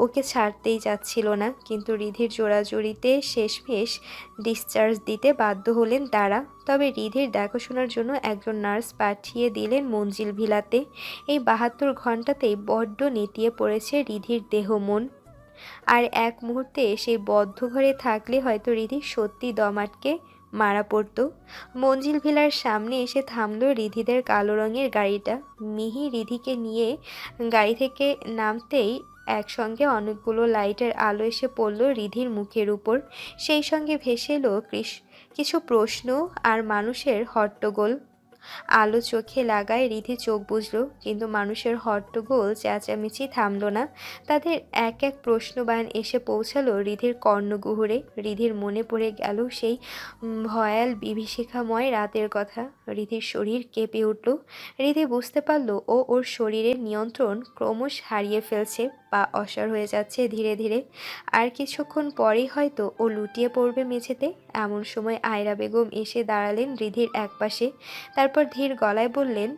ওকে ছাড়তেই যাচ্ছিল না, কিন্তু রিধির জোড়াজুড়িতে শেষমেশ ডিসচার্জ দিতে বাধ্য হলেন তারা। তবে রিধির দেখাশোনার জন্য একজন নার্স পাঠিয়ে দিলেন মঞ্জিল ভিলাতে। এই ৭২ ঘন্টাতেই বড্ড নেতিয়ে পড়েছে রিধির দেহ মন। আর এক মুহূর্তে সেই বদ্ধ ঘরে থাকলে হয়তো রিধি সত্যি দম আটকে মারা পড়ত। মঞ্জিল ভিলার সামনে এসে থামলো রিধিদের কালো রঙের গাড়িটা। মিহি রিধিকে নিয়ে গাড়ি থেকে নামতেই একসঙ্গে অনেকগুলো লাইটের আলো এসে পড়ল রিধির মুখের উপর। সেই সঙ্গে ভেসে এলো কিছু প্রশ্ন আর মানুষের হট্টগোল। আলো চোখে লাগায় রিধি চোখ বুঝল, কিন্তু মানুষের হট্টগোল চেঁচামেচি থামল না। তাদের এক এক প্রশ্নবাণ এসে পৌঁছালো রিধির কর্ণকুহরে। রিধির মনে পড়ে গেল সেই ভয়াল বিভীষিকাময় রাতের কথা। রিধির শরীর কেঁপে উঠল। রিধি বুঝতে পারল ও ওর শরীরের নিয়ন্ত্রণ ক্রমশ হারিয়ে ফেলছে, পা অসাড় হয়ে যাচ্ছে ধীরে ধীরে। আর কিছুক্ষণ পরেই হয়তো ও লুটিয়ে পড়বে মেঝেতে। এমন সময় আয়রা বেগম এসে দাঁড়ালেন রিধির একপাশে। তারপর ধীর গলায় বললেন,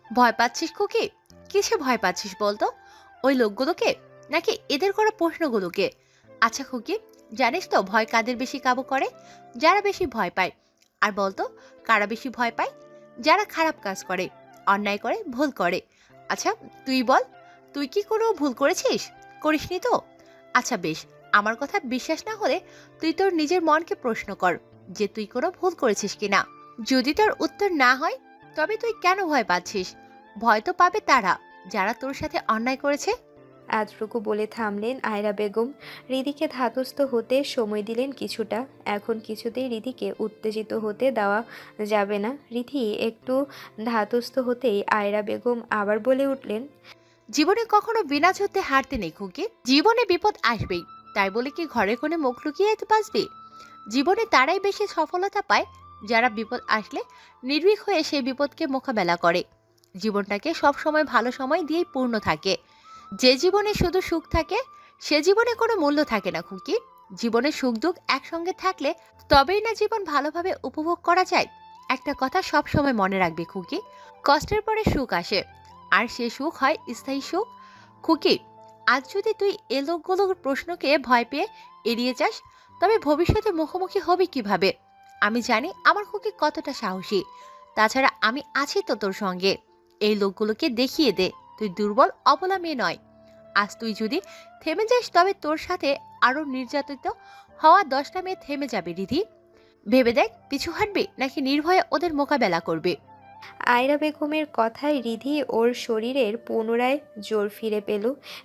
ভয় পাচ্ছিস খুকি? কিসে ভয় পাচ্ছিস বলতো? ওই লোকগুলোকে, নাকি এদের করা প্রশ্নগুলোকে? আচ্ছা খুকি, জানিস তো ভয় কাদের বেশি কাবু করে? যারা বেশি ভয় পায়। আর বলতো কারা বেশি ভয় পায়? যারা খারাপ কাজ করে, অন্যায় করে, ভুল করে। আচ্ছা তুই বল, তুই কি কোনো ভুল করেছিস? করিসনি তো? আচ্ছা বেশ, আমার কথা বিশ্বাস না হলে তুই তোর নিজের মনকে প্রশ্ন কর যে তুই কোনো ভুল করেছিস কিনা। যদি তোর উত্তর না হয় তবে তুই কেন ভয় পাচ্ছিস? ভয় তো পাবে তারা যারা তোর সাথে অন্যায় করেছে। এতটুকু বলে থামলেন আয়রা বেগম। রিধিকে ধাতস্থ হতে সময় দিলেন কিছুটা। এখন কিছুতেই রিধিকে উত্তেজিত হতে দেওয়া যাবে না। রিধি একটু ধাতস্থ হতেই আয়রা বেগম আবার বলে উঠলেন, জীবনে কখনো বিনা যুদ্ধে হারতে নেই খুকি। জীবনে বিপদ আসবেই, তাই বলে কি ঘরে কোণে মুখ লুকিয়ে বাঁচবে? জীবনে তারাই বেশি সফলতা পায় যারা বিপদ আসলে নির্ভীক হয়ে সেই বিপদকে মোকাবেলা করে। জীবনটাকে সব সময় ভালো সময় দিয়েই পূর্ণ থাকে। যে জীবনে শুধু সুখ থাকে সে জীবনে কোনো মূল্য থাকে না খুকি। জীবনে সুখ দুঃখ একসঙ্গে থাকলে তবেই না জীবন ভালোভাবে উপভোগ করা যায়। একটা কথা সব সময় মনে রাখবে খুকি, কষ্টের পরে সুখ আসে, আর সে সুখ হয় স্থায়ী সুখ। খুকি, আজ যদি তুই এ লোকগুলোর প্রশ্নকে ভয় পেয়ে এড়িয়ে যাস, তবে ভবিষ্যতে মুখোমুখি হবি কিভাবে? আমি জানি আমার খুকি কতটা সাহসী। তাছাড়া আমি আছি তো তোর সঙ্গে। এই লোকগুলোকে দেখিয়ে দে তুই দুর্বল অবলা মেয়ে নয়। আজ তুই যদি থেমে যাস তবে তোর সাথে আরো নির্যাতিত হওয়া 10টা মেয়ে থেমে যাবে রিধি। ভেবে দেখ, পিছু হাঁটবি নাকি নির্ভয়ে ওদের মোকাবেলা করবে? আয়রা বেগমের কথায় রিধি ওর শরীরের পুনরায় জোর ফিরে পেল।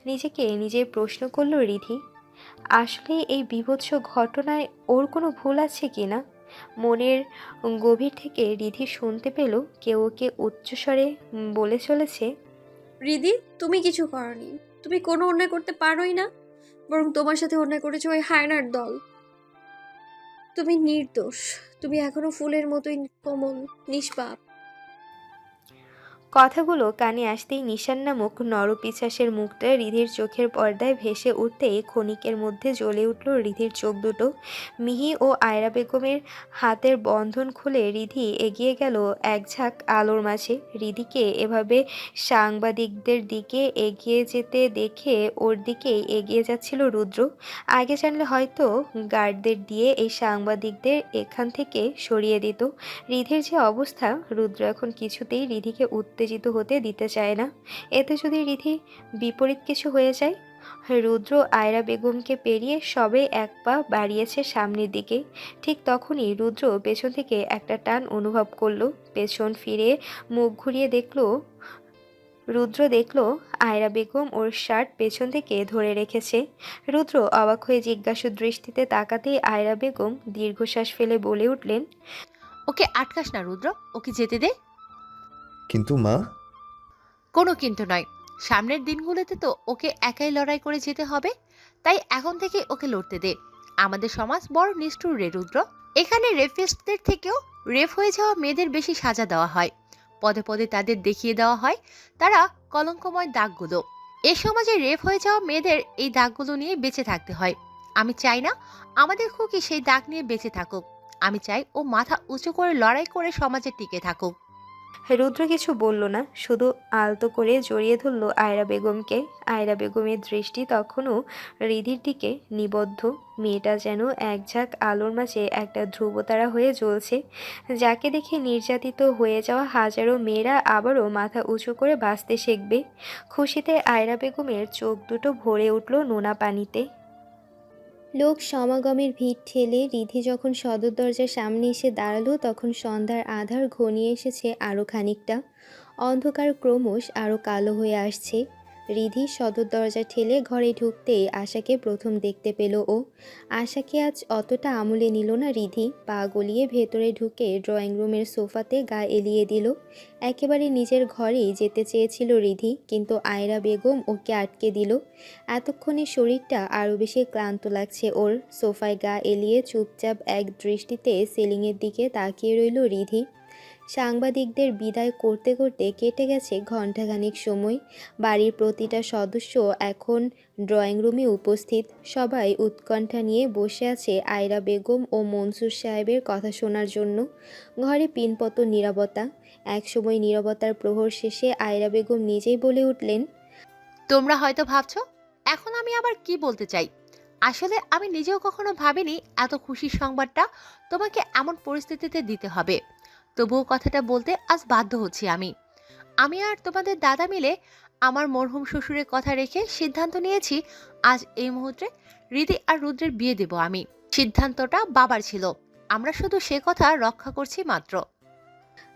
নিজেকে নিজে প্রশ্ন করল রিধি, আসলে এই বীভৎস ঘটনায় ওর কোনো ভুল আছে কিনা। মনের গভীর থেকে রিধি শুনতে পেল কেউ ওকে উচ্চস্বরে বলে চলেছে, রিদি, তুমি কিছু করনি। তুমি কোনো অন্যায় করতে পারোই না, বরং তোমার সাথে অন্যায় করেছে ওই হায়নার দল। তুমি নির্দোষ। তুমি এখনো ফুলের মতোই কোমল, নিষ্পাপ। কথাগুলো কানে আসতেই নিশান নামক নরপিশাচের মুখটা রিধির চোখের পর্দায় ভেসে উঠতেই ক্ষণিকের মধ্যে জ্বলে উঠল রিধির চোখ দুটো। মিহি ও আয়রা বেগমের হাতের বন্ধন খুলে রিধি এগিয়ে গেল এক ঝাঁক আলোর মাঝে। রিধিকে এভাবে সাংবাদিকদের দিকে এগিয়ে যেতে দেখে ওর দিকেই এগিয়ে যাচ্ছিল রুদ্র। আগে জানলে হয়তো গার্ডদের দিয়ে এই সাংবাদিকদের এখান থেকে সরিয়ে দিত। রিধির যে অবস্থা, রুদ্র এখন কিছুতেই রিধিকে উত্তেজিত হতে দিতে চায় না। এতে যদি রিধি বিপরীত কিছু হয়ে যায়। রুদ্র আয়রা বেগমকে পেরিয়ে সবে এক পা বাড়িয়েছে সামনের দিকে। ঠিক তখনই রুদ্র পেছন থেকে একটা টান অনুভব করলো। পেছন ফিরে মুখ ঘুরিয়ে রুদ্র দেখল আয়রা বেগম ওর শার্ট পেছন থেকে ধরে রেখেছে। রুদ্র অবাক হয়ে জিজ্ঞাসু দৃষ্টিতে তাকাতেই আয়রা বেগম দীর্ঘশ্বাস ফেলে বলে উঠলেন, ওকে আটকাস না রুদ্র, ওকে যেতে দে। কিন্তু মা, কোনো কিন্তু নয়। সামনের দিনগুলোতে তো ওকে একাই লড়াই করে যেতে হবে, তাই এখন থেকে ওকে লড়তে দে। আমাদের সমাজ বড় নিষ্ঠুর রে রুদ্র। এখানে রেপিস্টদের থেকেও রেপ হয়ে যাওয়া মেয়েদের বেশি সাজা দেওয়া হয়। পদে পদে তাদের দেখিয়ে দেওয়া হয় তারা কলঙ্কময় দাগগুলো। এ সমাজে রেপ হয়ে যাওয়া মেয়েদের এই দাগগুলো নিয়ে বেঁচে থাকতে হয়। আমি চাই না আমাদের খুকি সেই দাগ নিয়ে বেঁচে থাকুক। আমি চাই ও মাথা উঁচু করে লড়াই করে সমাজে টিকে থাকুক। রুদ্র কিছু বলল না, শুধু আলতো করে জড়িয়ে ধরল আয়রা বেগমকে। আয়রা বেগমের দৃষ্টি তখনও রিধির দিকে নিবদ্ধ। মেয়েটা যেন এক ঝাঁক আলোর মাঝে একটা ধ্রুবতারা হয়ে জ্বলছে, যাকে দেখে নির্যাতিত হয়ে যাওয়া হাজারো মেয়েরা আবারও মাথা উঁচু করে বাঁচতে শিখবে। খুশিতে আয়রা বেগমের চোখ দুটো ভরে উঠল নোনা পানিতে। লোক সমাগমের ভিড় ঠেলে রিধি যখন সদর দরজার সামনে এসে দাঁড়ালো, তখন সন্ধ্যার আধার ঘনিয়ে এসেছে আরও খানিকটা। অন্ধকার ক্রমশ আরও কালো হয়ে আসছে। রিধি সদর দরজা ঠেলে ঘরে ঢুকতেই আশাকে প্রথম দেখতে পেল ও। আশাকে আজ অতটা আমলে নিল না রিধি। পা গলিয়ে ভেতরে ঢুকে ড্রয়িং রুমের সোফাতে গা এলিয়ে দিল। একেবারে নিজের ঘরেই যেতে চেয়েছিল রিধি, কিন্তু আয়রা বেগম ওকে আটকে দিল। এতক্ষণে শরীরটা আরও বেশি ক্লান্ত লাগছে ওর। সোফায় গা এলিয়ে চুপচাপ এক দৃষ্টিতে সিলিংয়ের দিকে তাকিয়ে রইল রিধি। সাংবাদিকদের বিদায় করতে করতে কেটে গেছে ঘণ্টাখানিক সময়। বাড়ির প্রতিটা সদস্য এখন ড্রয়িং রুমে উপস্থিত। সবাই উৎকণ্ঠা নিয়ে বসে আছে আয়রা বেগম ও মনসুর সাহেবের কথা শোনার জন্য। ঘরে পিনপত নীরবতা। একসময় নীরবতার প্রহর শেষে আয়রা বেগম নিজেই বলে উঠলেন, তোমরা হয়তো ভাবছো এখন আমি আবার কি বলতে চাই। আসলে আমি নিজেও কখনো ভাবিনি এত খুশির সংবাদটা তোমাকে এমন পরিস্থিতিতে দিতে হবে। তবুও কথাটা বলতে আজ বাধ্য হচ্ছি। আমি আর তোমাদের দাদা মিলে আমার মরহুম শ্বশুরের কথা রেখে সিদ্ধান্ত নিয়েছি আজ এই মুহূর্তে রিধি আর রুদ্রের বিয়ে দেব আমি। সিদ্ধান্তটা বাবার ছিল, আমরা শুধু সে কথা রক্ষা করছি মাত্র।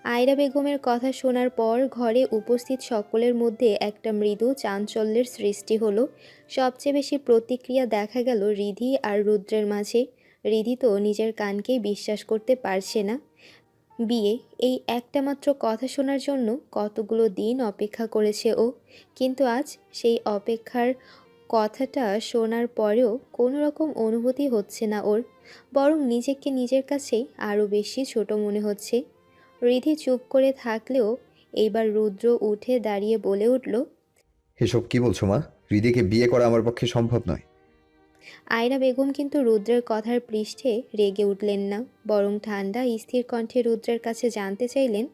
আয়রা বেগমের কথা শোনার পর ঘরে উপস্থিত সকলের মধ্যে একটা মৃদু চাঞ্চল্যের সৃষ্টি হলো। সবচেয়ে বেশি প্রতিক্রিয়া দেখা গেল রিধি আর রুদ্রের মাঝে। রিধি তো নিজের কানকেই বিশ্বাস করতে পারছে না। বিয়ে, এই একটা মাত্র কথা শোনার জন্য কতগুলো দিন অপেক্ষা করেছে ও, কিন্তু আজ সেই অপেক্ষার কথাটা শোনার পরেও কোনো রকম অনুভূতি হচ্ছে না ওর, বরং নিজেকে নিজের কাছেই আরও বেশি ছোট মনে হচ্ছে। রিধি চুপ করে থাকলেও এইবার রুদ্র উঠে দাঁড়িয়ে বলে উঠল, এসব কি বলছো মা? হৃদিকে বিয়ে করা আমার পক্ষে সম্ভব নয়। আয়রা বেগম কিন্তু রুদ্রের কথার পৃষ্ঠে রেগে উঠলেন না, বরং ঠান্ডা স্থির কণ্ঠে রুদ্রের কাছে জানতে চাইলেন,